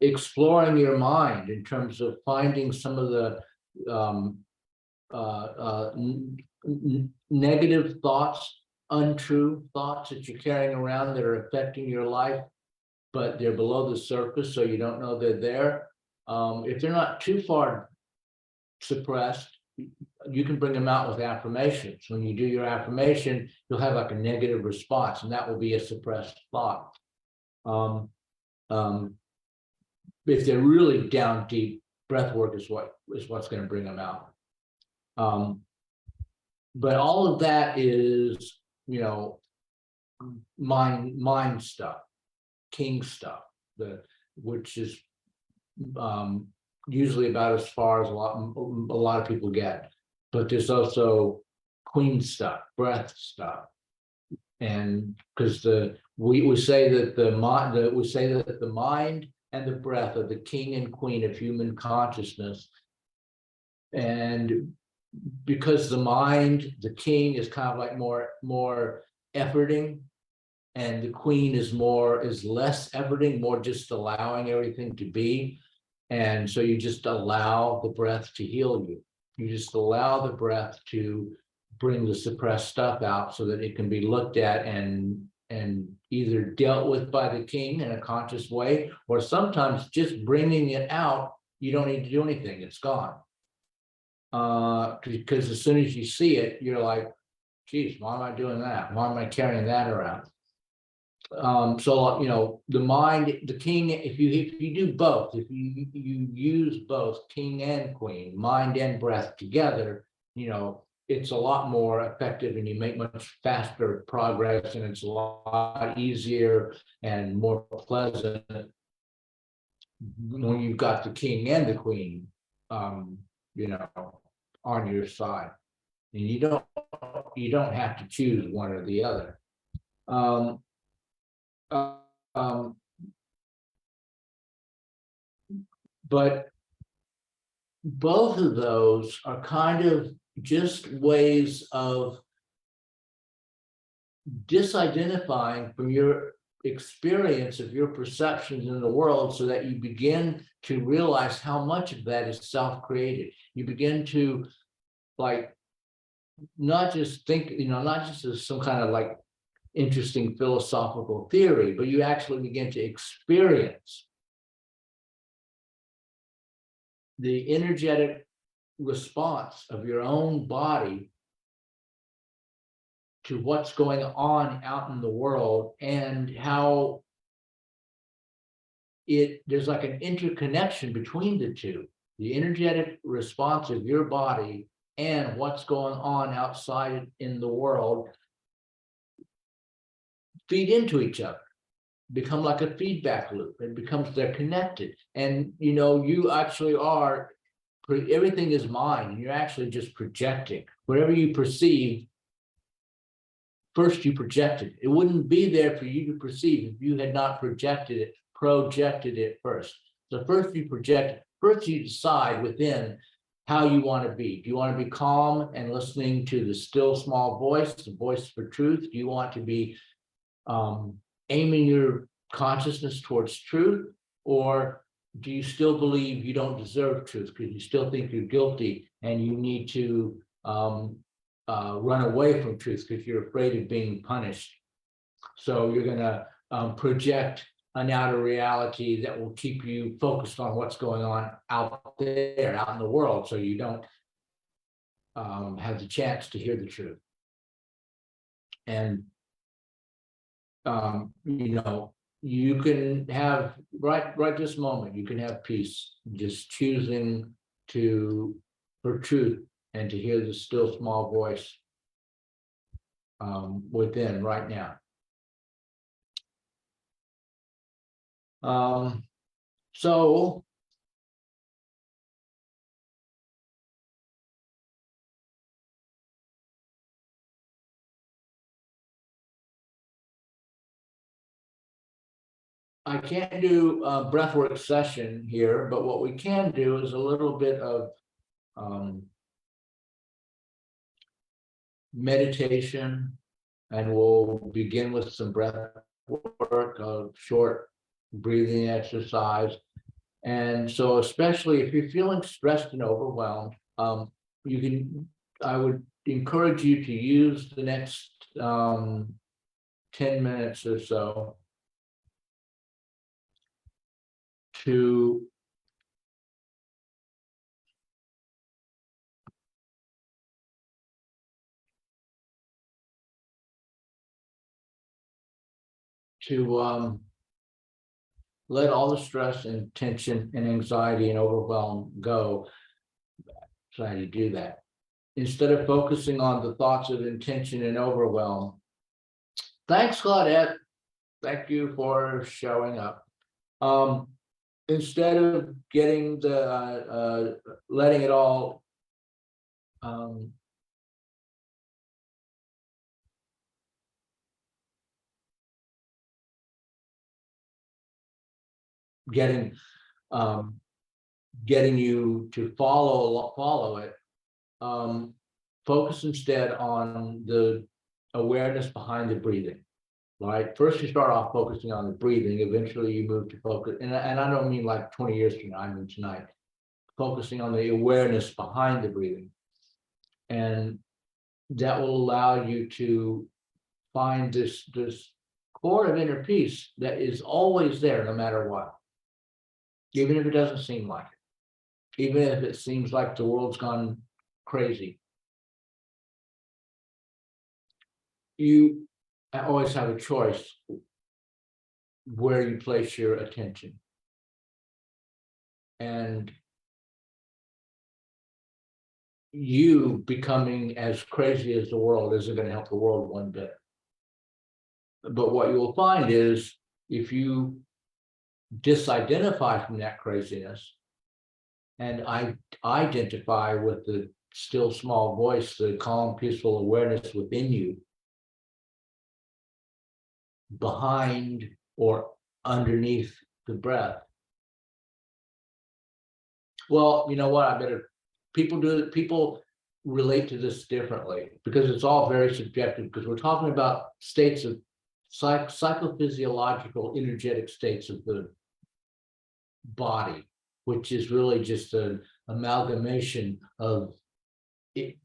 exploring your mind in terms of finding some of the negative thoughts, untrue thoughts that you're carrying around that are affecting your life, but they're below the surface, so you don't know they're there. If they're not too far suppressed, you can bring them out with affirmations. When you do your affirmation, you'll have like a negative response, and that will be a suppressed thought. If they're really down deep, breath work is what's going to bring them out. But all of that is, mind stuff, king stuff, which is usually about as far as a lot of people get. But there's also queen stuff, breath stuff, and because we say that the mind and the breath are the king and queen of human consciousness, and because the mind, the king, is kind of like more efforting, and the queen is less efforting, more just allowing everything to be. And so you just allow the breath to heal you. You just allow the breath to bring the suppressed stuff out so that it can be looked at and either dealt with by the king in a conscious way, or sometimes just bringing it out, you don't need to do anything, it's gone. Because as soon as you see it, you're like, geez, why am I doing that? Why am I carrying that around? So the mind, the king, if you do both, if you use both king and queen, mind and breath together, it's a lot more effective, and you make much faster progress, and it's a lot easier and more pleasant when you've got the king and the queen on your side, and you don't have to choose one or the other. But both of those are kind of just ways of disidentifying from your experience of your perceptions in the world, so that you begin to realize how much of that is self-created. You begin to not just think, not just as some kind of interesting philosophical theory, but you actually begin to experience the energetic response of your own body to what's going on out in the world, and how there's like an interconnection between the two. The energetic response of your body and what's going on outside in the world feed into each other, become like a feedback loop. They're connected. And you actually are, everything is mind, and you're actually just projecting. Whatever you perceive, first you projected. It wouldn't be there for you to perceive if you had not projected it first. So first you project, first you decide within how you want to be. Do you want to be calm and listening to the still small voice, the voice for truth? Do you want to be aiming your consciousness towards truth, or do you still believe you don't deserve truth because you still think you're guilty and you need to run away from truth because you're afraid of being punished? So you're going to project an outer reality that will keep you focused on what's going on out there, out in the world, so you don't have the chance to hear the truth. And you can have right this moment, you can have peace, just choosing for truth and to hear the still small voice within right now. So I can't do a breathwork session here, but what we can do is a little bit of meditation, and we'll begin with some breath work, a short breathing exercise. And so especially if you're feeling stressed and overwhelmed, I would encourage you to use the next 10 minutes or so to let all the stress and tension and anxiety and overwhelm go. So how do you do that? Instead of focusing on the thoughts of intention and overwhelm. Thanks, Claudette. Thank you for showing up. Instead of getting the letting it all getting you to follow it, focus instead on the awareness behind the breathing. Right. First, you start off focusing on the breathing. Eventually, you move to focus, and I don't mean like 20 years from now. I mean tonight, focusing on the awareness behind the breathing, and that will allow you to find this core of inner peace that is always there, no matter what, even if it doesn't seem like it, even if it seems like the world's gone crazy. You always have a choice where you place your attention. And you becoming as crazy as the world isn't going to help the world one bit. But what you will find is if you disidentify from that craziness and I identify with the still small voice, the calm, peaceful awareness within you, behind or underneath the breath. Well, you know what? People relate to this differently because it's all very subjective, because we're talking about states of psychophysiological energetic states of the body, which is really just an amalgamation of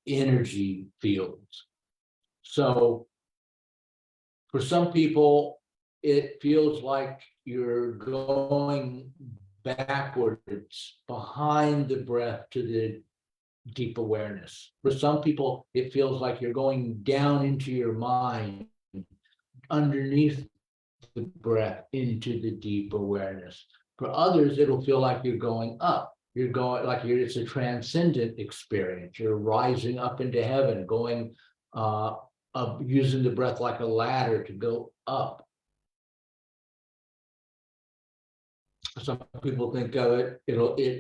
energy fields. So for some people, it feels like you're going backwards behind the breath to the deep awareness. For some people, it feels like you're going down into your mind, underneath the breath, into the deep awareness. For others, it'll feel like you're going up. You're going like it's a transcendent experience. You're rising up into heaven, going up, using the breath like a ladder to go up. Some people think of it,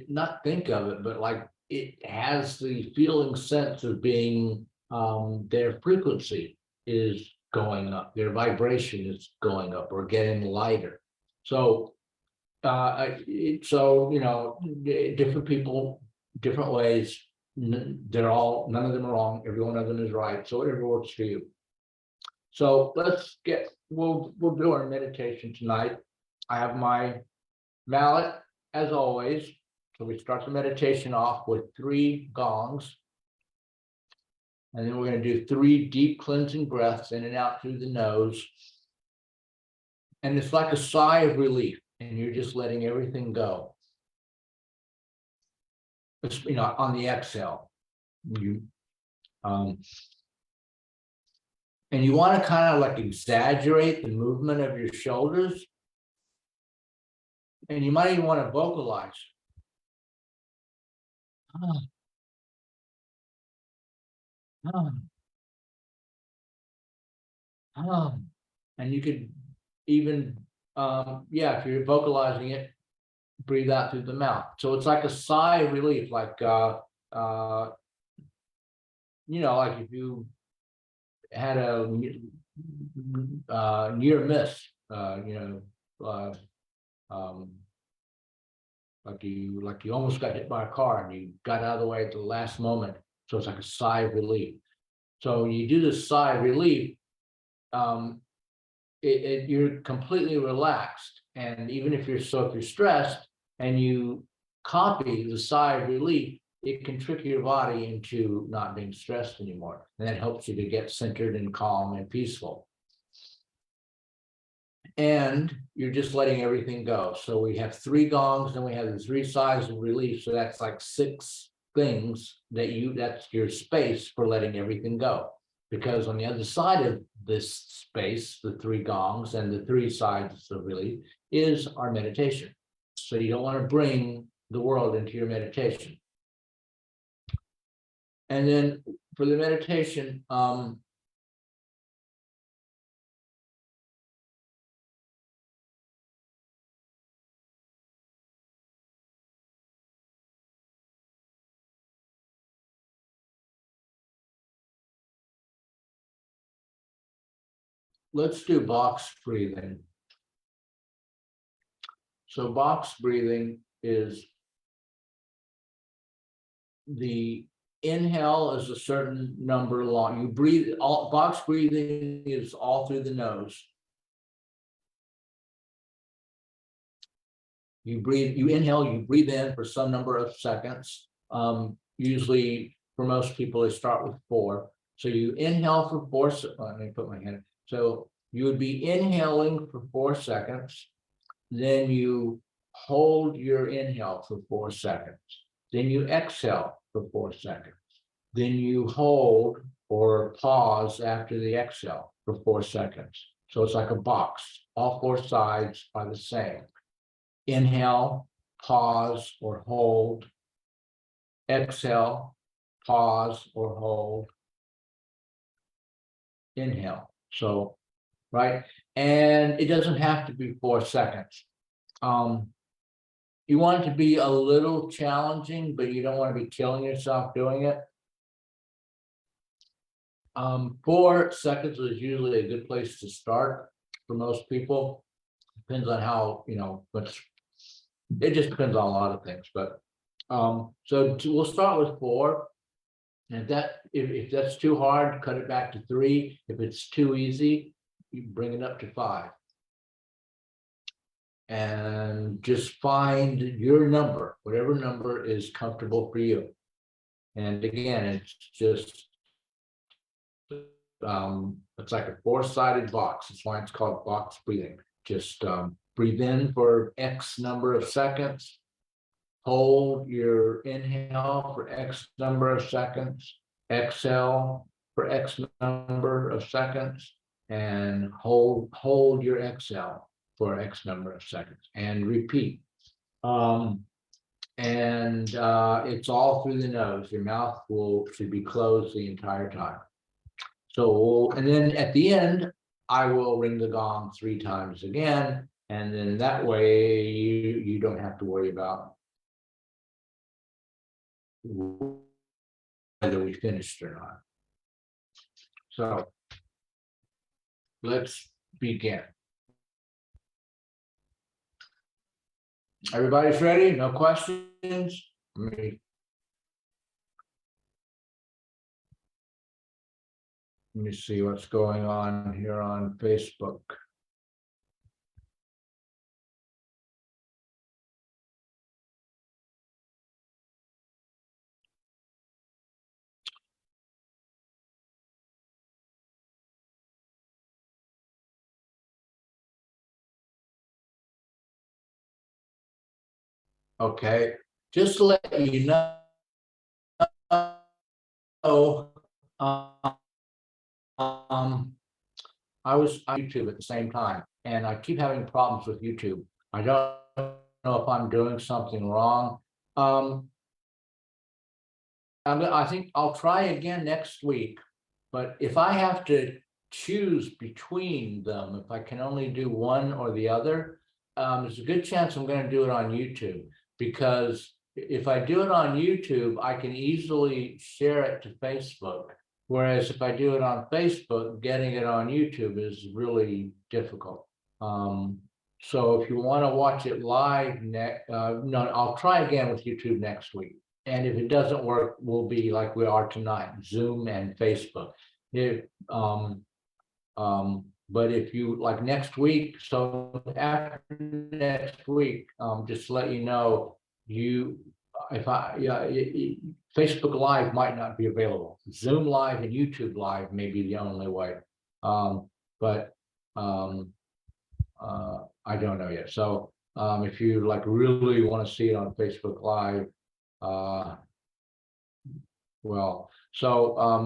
not think of it, but like it has the feeling sense of being, their frequency is going up, their vibration is going up or getting lighter. So, different people, different ways. None of them are wrong. Every one of them is right. So whatever works for you. So we'll do our meditation tonight. I have my mallet as always. So we start the meditation off with 3 gongs. And then we're going to do 3 deep cleansing breaths in and out through the nose. And it's like a sigh of relief, and you're just letting everything go. It's, on the exhale. And you want to kind of like exaggerate the movement of your shoulders. And you might even want to vocalize. And you could even, if you're vocalizing it, breathe out through the mouth. So it's like a sigh of relief, like, like if you had a near miss, like you almost got hit by a car and you got out of the way at the last moment. So it's like a sigh of relief. So you do this sigh of relief, you're completely relaxed, And even if if you're stressed and you copy the sigh of relief, it can trick your body into not being stressed anymore. And that helps you to get centered and calm and peaceful. And you're just letting everything go. So we have 3 gongs, and we have the 3 sighs of relief. So that's like 6 things that's your space for letting everything go. Because on the other side of this space, the 3 gongs and the 3 sides of relief is our meditation. So you don't want to bring the world into your meditation. And then for the meditation, let's do box breathing. So box breathing is the inhale is a certain number long. You breathe, box breathing is all through the nose. You inhale, you breathe in for some number of seconds. Usually for most people, they start with 4. So you inhale for 4, let me put my hand. So you would be inhaling for 4 seconds. Then you hold your inhale for 4 seconds. Then you exhale for 4 seconds. Then you hold or pause after the exhale for 4 seconds. So it's like a box. All 4 sides are the same. Inhale, pause or hold. Exhale, pause or hold. Inhale. So, right? And it doesn't have to be 4 seconds. You want it to be a little challenging, but you don't want to be killing yourself doing it. 4 seconds is usually a good place to start for most people. Depends on how, but it just depends on a lot of things. But so we'll start with 4. And if that's too hard, cut it back to 3. If it's too easy, you bring it up to 5. And just find your number, whatever number is comfortable for you. And again, it's just it's like a 4-sided box. That's why it's called box breathing. Just breathe in for X number of seconds. Hold your inhale for X number of seconds. Exhale for X number of seconds, and hold your exhale for X number of seconds, and repeat. It's all through the nose. Your mouth should be closed the entire time. So, and then at the end, I will ring the gong 3 times again, and then that way you don't have to worry about whether we finished or not. So let's begin. Everybody's ready? No questions? Let me see what's going on here on Facebook. Okay, just to let you know, I was on YouTube at the same time, and I keep having problems with YouTube. I don't know if I'm doing something wrong. I think I'll try again next week, but if I have to choose between them, if I can only do one or the other, there's a good chance I'm going to do it on YouTube, because if I do it on YouTube, I can easily share it to Facebook. Whereas if I do it on Facebook, getting it on YouTube is really difficult. So if you want to watch it live, I'll try again with YouTube next week. And if it doesn't work, we'll be like we are tonight, Zoom and Facebook. But if you like next week, so after next week, just to let you know, Facebook Live might not be available. Zoom Live and YouTube Live may be the only way. But I don't know yet. So if you like really want to see it on Facebook Live,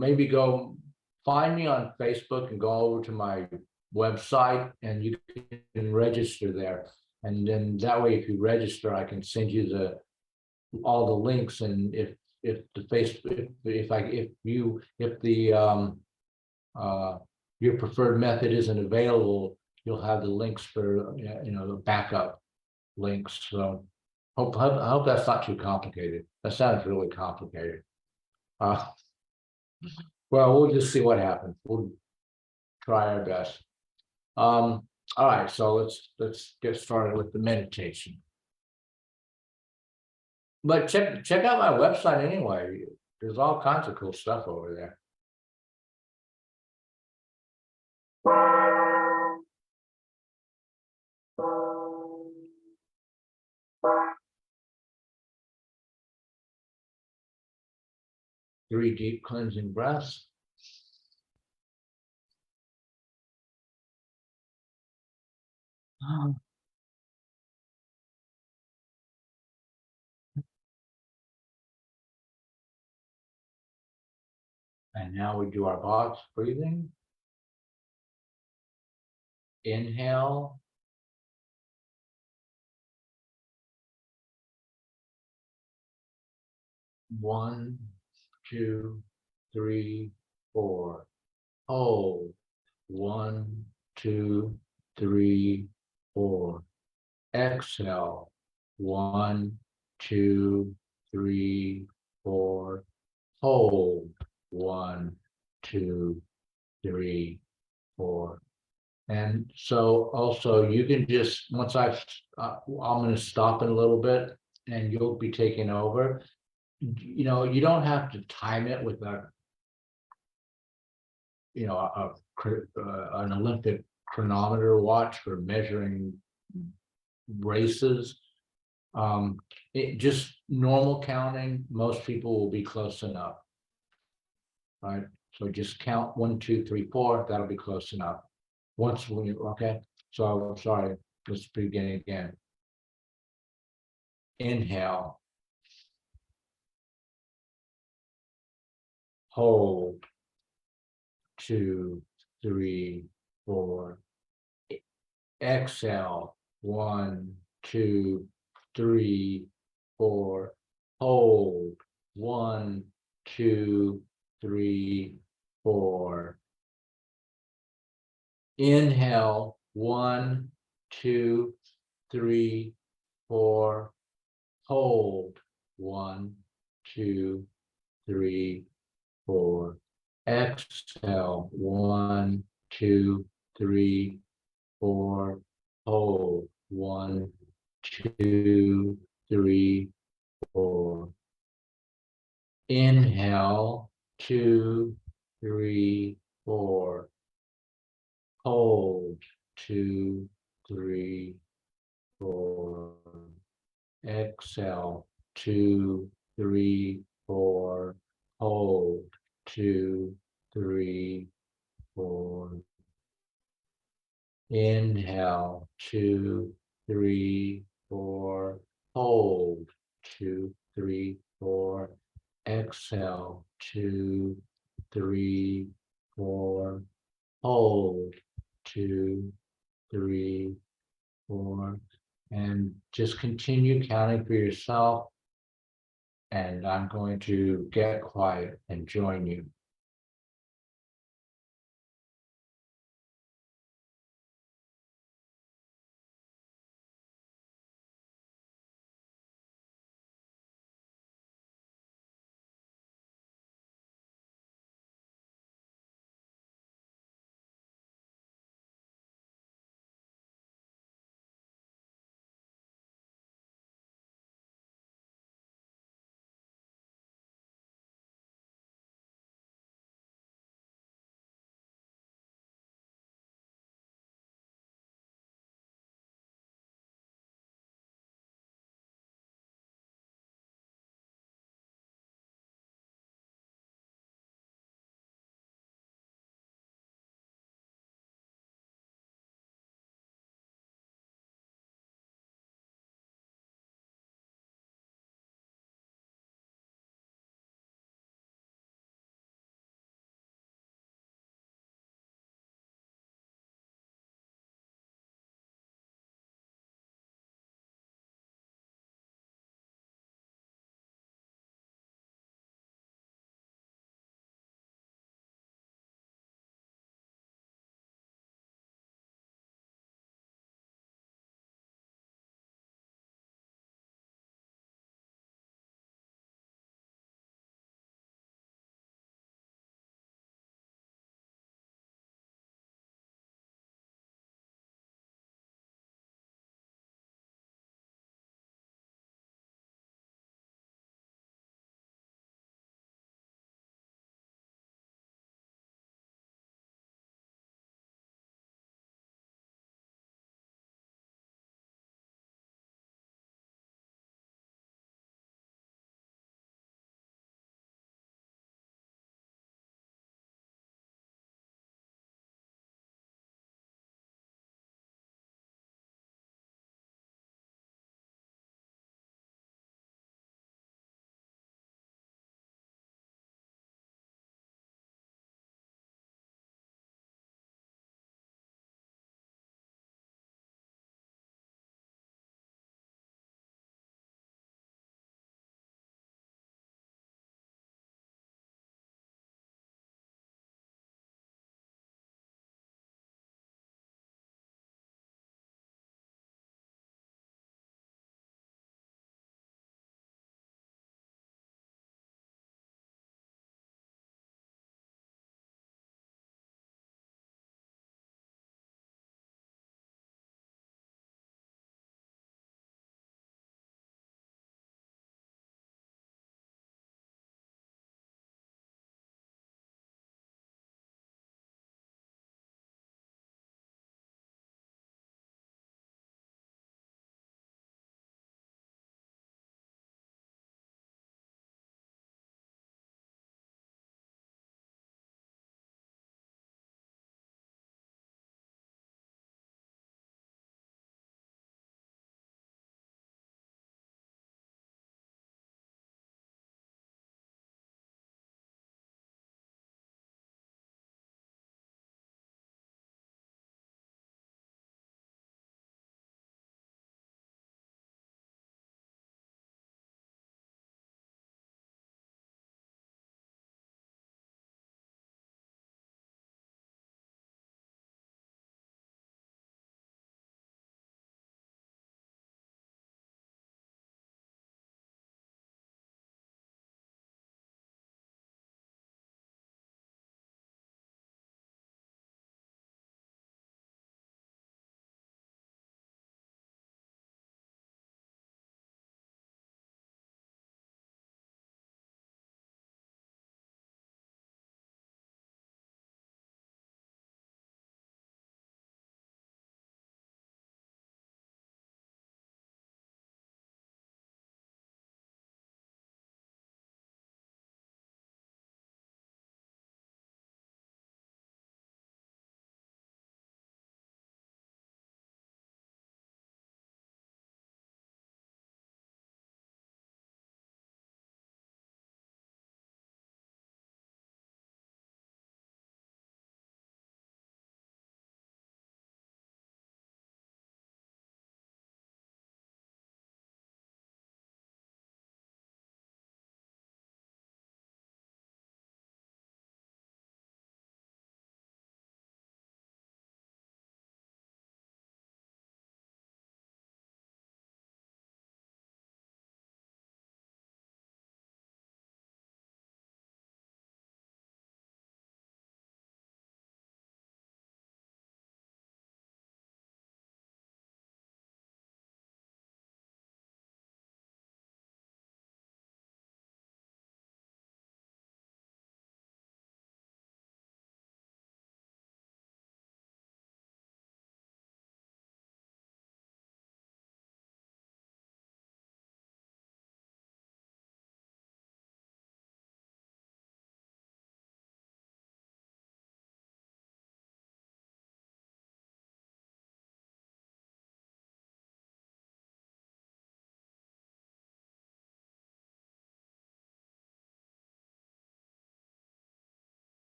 maybe go find me on Facebook and go over to my website and you can register there. And then that way, if you register, I can send you all the links. And if the Facebook, if your preferred method isn't available, you'll have the links for, the backup links. So I hope that's not too complicated. That sounds really complicated. Well, we'll just see what happens. We'll try our best. All right, so let's get started with the meditation. But check out my website anyway. There's all kinds of cool stuff over there. Three deep cleansing breaths. And now we do our box breathing. Inhale. One, two, three, four. Hold. 1, 2, 3, 4. Exhale. 1, 2, 3, 4. Hold. 1, 2, 3, 4. And so also you can just, once I'm going to stop in a little bit and you'll be taking over. You don't have to time it with an Olympic chronometer watch for measuring races. It just normal counting, most people will be close enough. Right. So just count 1, 2, 3, 4. That'll be close enough. Okay. So sorry. Let's begin again. Inhale. Hold. 2, 3, 4. Exhale. 1, 2, 3, 4. Hold. 1, 2, 3, 4. Inhale. 1, 2, 3, 4. Hold. 1, 2, 3, 4. Exhale. 1, 2, 3, 4. Hold. 1, 2, 3, 4. Inhale. 2, 3, 4. Hold. 2, 3, 4. Exhale. 2, 3, 4. Hold. 2, 3, 4. Inhale. 2, 3, 4. Hold. 2, 3, 4. Exhale. 2, 3, 4. Hold. 2, 3, 4. And just continue counting for yourself. And I'm going to get quiet and join you.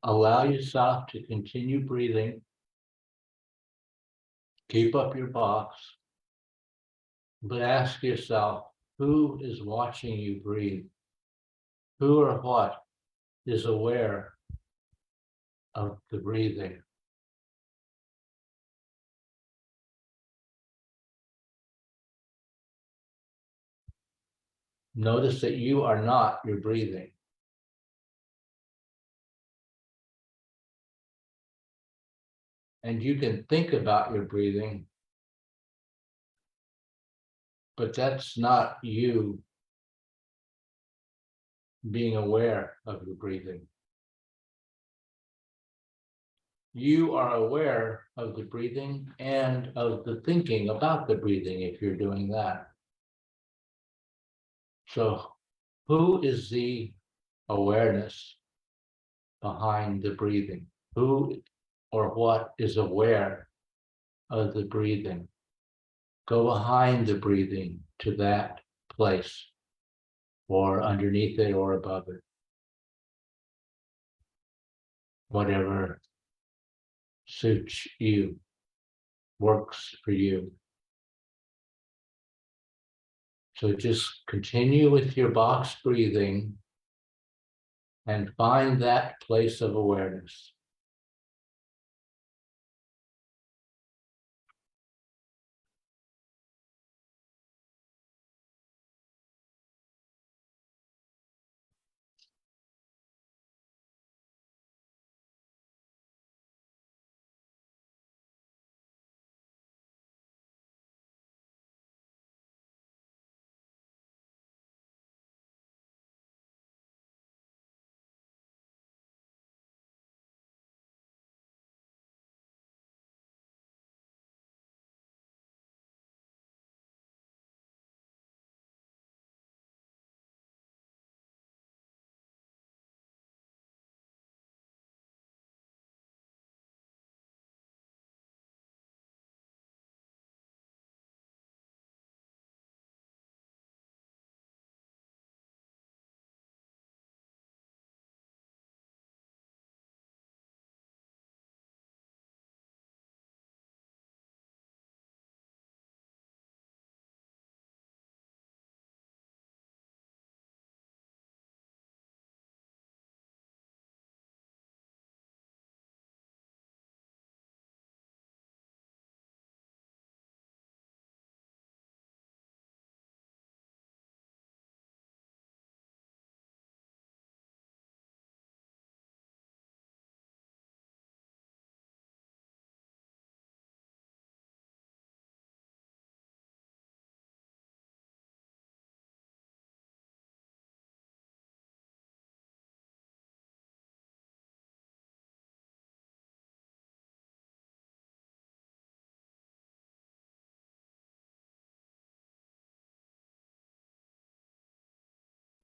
allow yourself to continue breathing. Keep up your box. But ask yourself, who is watching you breathe? Who or what is aware of the breathing? Notice that you are not your breathing. And you can think about your breathing, but that's not you being aware of your breathing. You are aware of the breathing and of the thinking about the breathing if you're doing that. So, who is the awareness behind the breathing? Who or what is aware of the breathing? Go behind the breathing to that place, or underneath it, or above it. Whatever suits you, works for you. So just continue with your box breathing and find that place of awareness.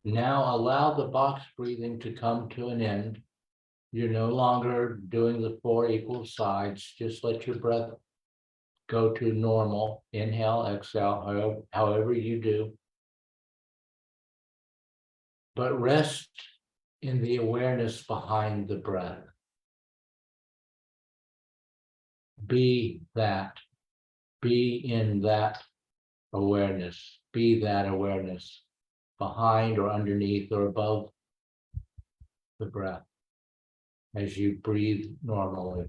Now allow the box breathing to come to an end. You're no longer doing the 4 equal sides. Just let your breath go to normal. Inhale, exhale, however you do. But rest in the awareness behind the breath. Be that. Be in that awareness. Be that awareness behind or underneath or above the breath as you breathe normally.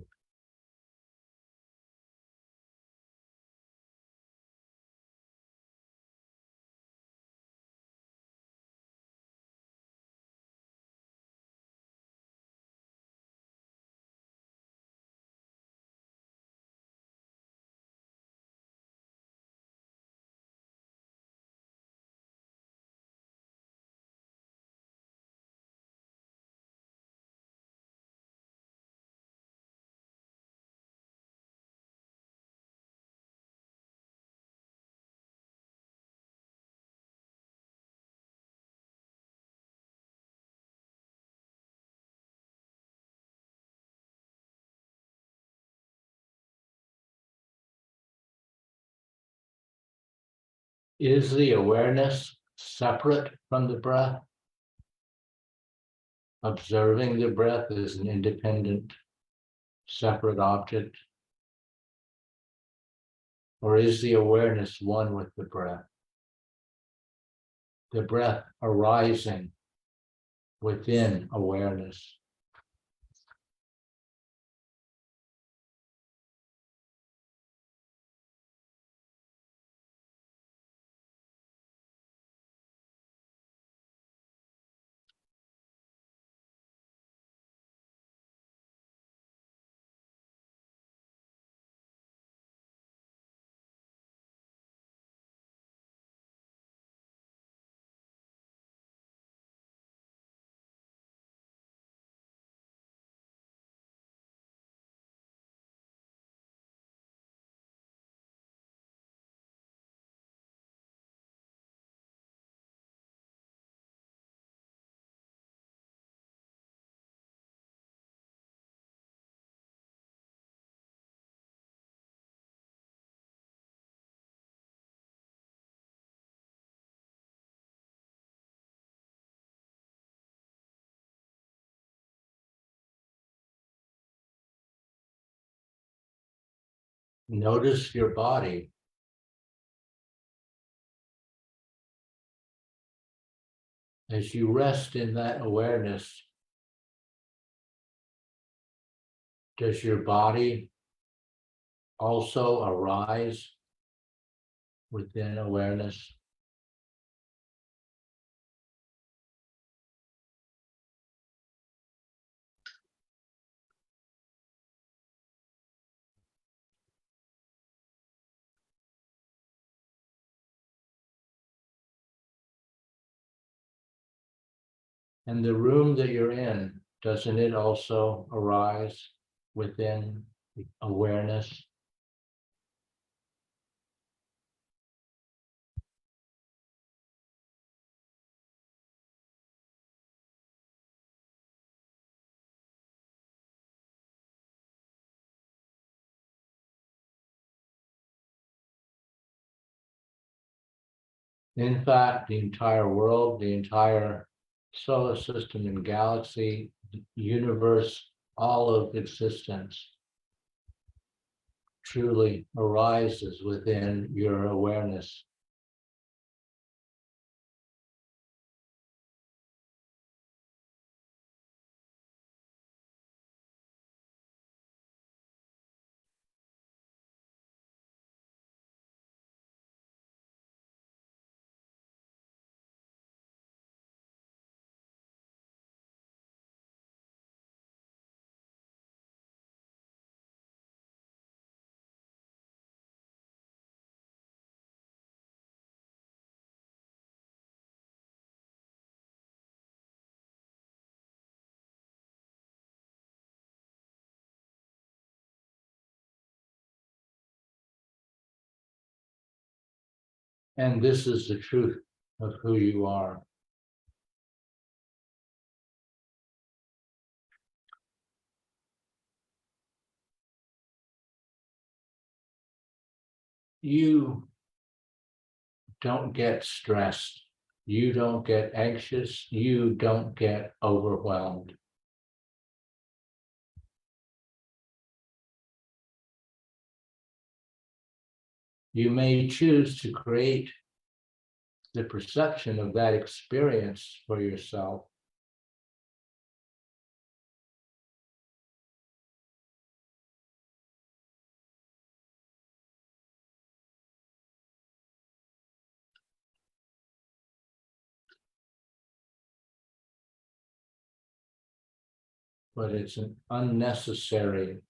Is the awareness separate from the breath? observing the breath as an independent, separate object? Or is the awareness one with the breath? The breath arising within awareness. Notice your body. As you rest in that awareness, does your body also arise within awareness? And the room that you're in, doesn't it also arise within awareness? In fact, the entire world, the entire solar system and galaxy, universe, all of existence truly arises within your awareness. And this is the truth of who you are. You don't get stressed. You don't get anxious. You don't get overwhelmed. You may choose to create the perception of that experience for yourself. But it's an unnecessary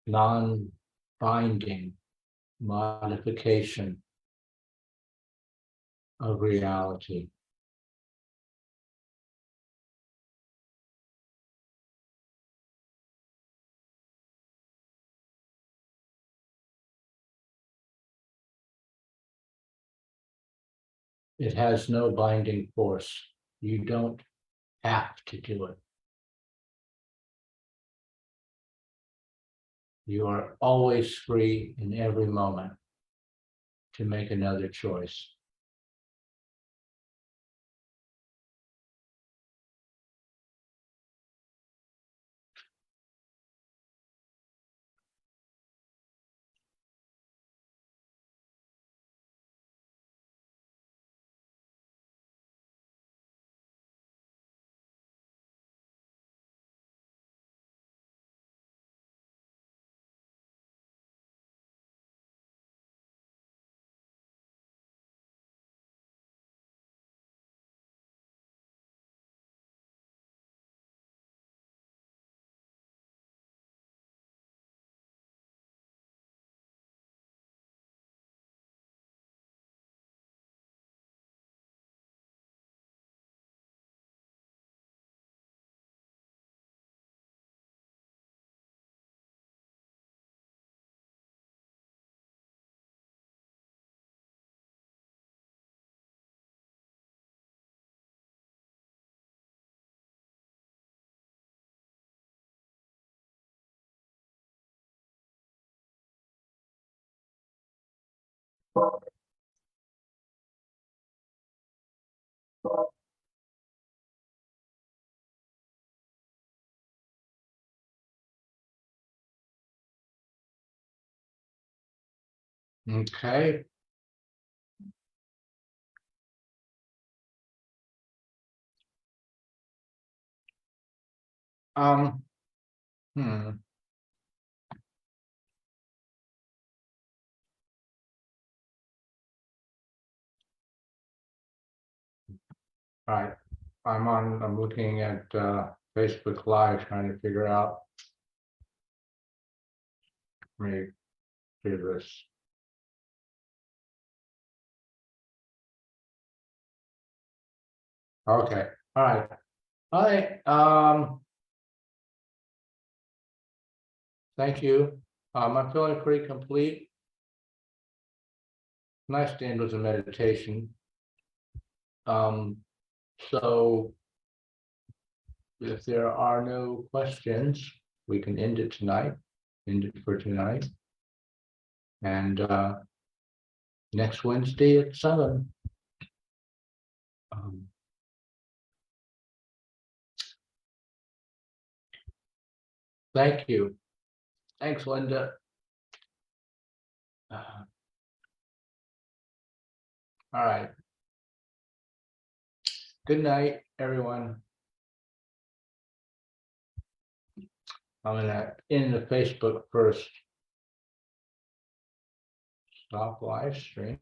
non-binding modification of reality. It has no binding force. You don't have to do it. You are always free in every moment to make another choice. Okay. Um, hmm. All right. I'm looking at Facebook Live trying to figure out. Let me do this. Okay, all right. All right, thank you. I'm feeling pretty complete. Nightstand was a meditation. So if there are no questions, we can end it tonight, end it for tonight. And next Wednesday at 7. Thank you. Thanks, Linda. All right. Good night, everyone. I'm gonna end the Facebook first. Stop live stream.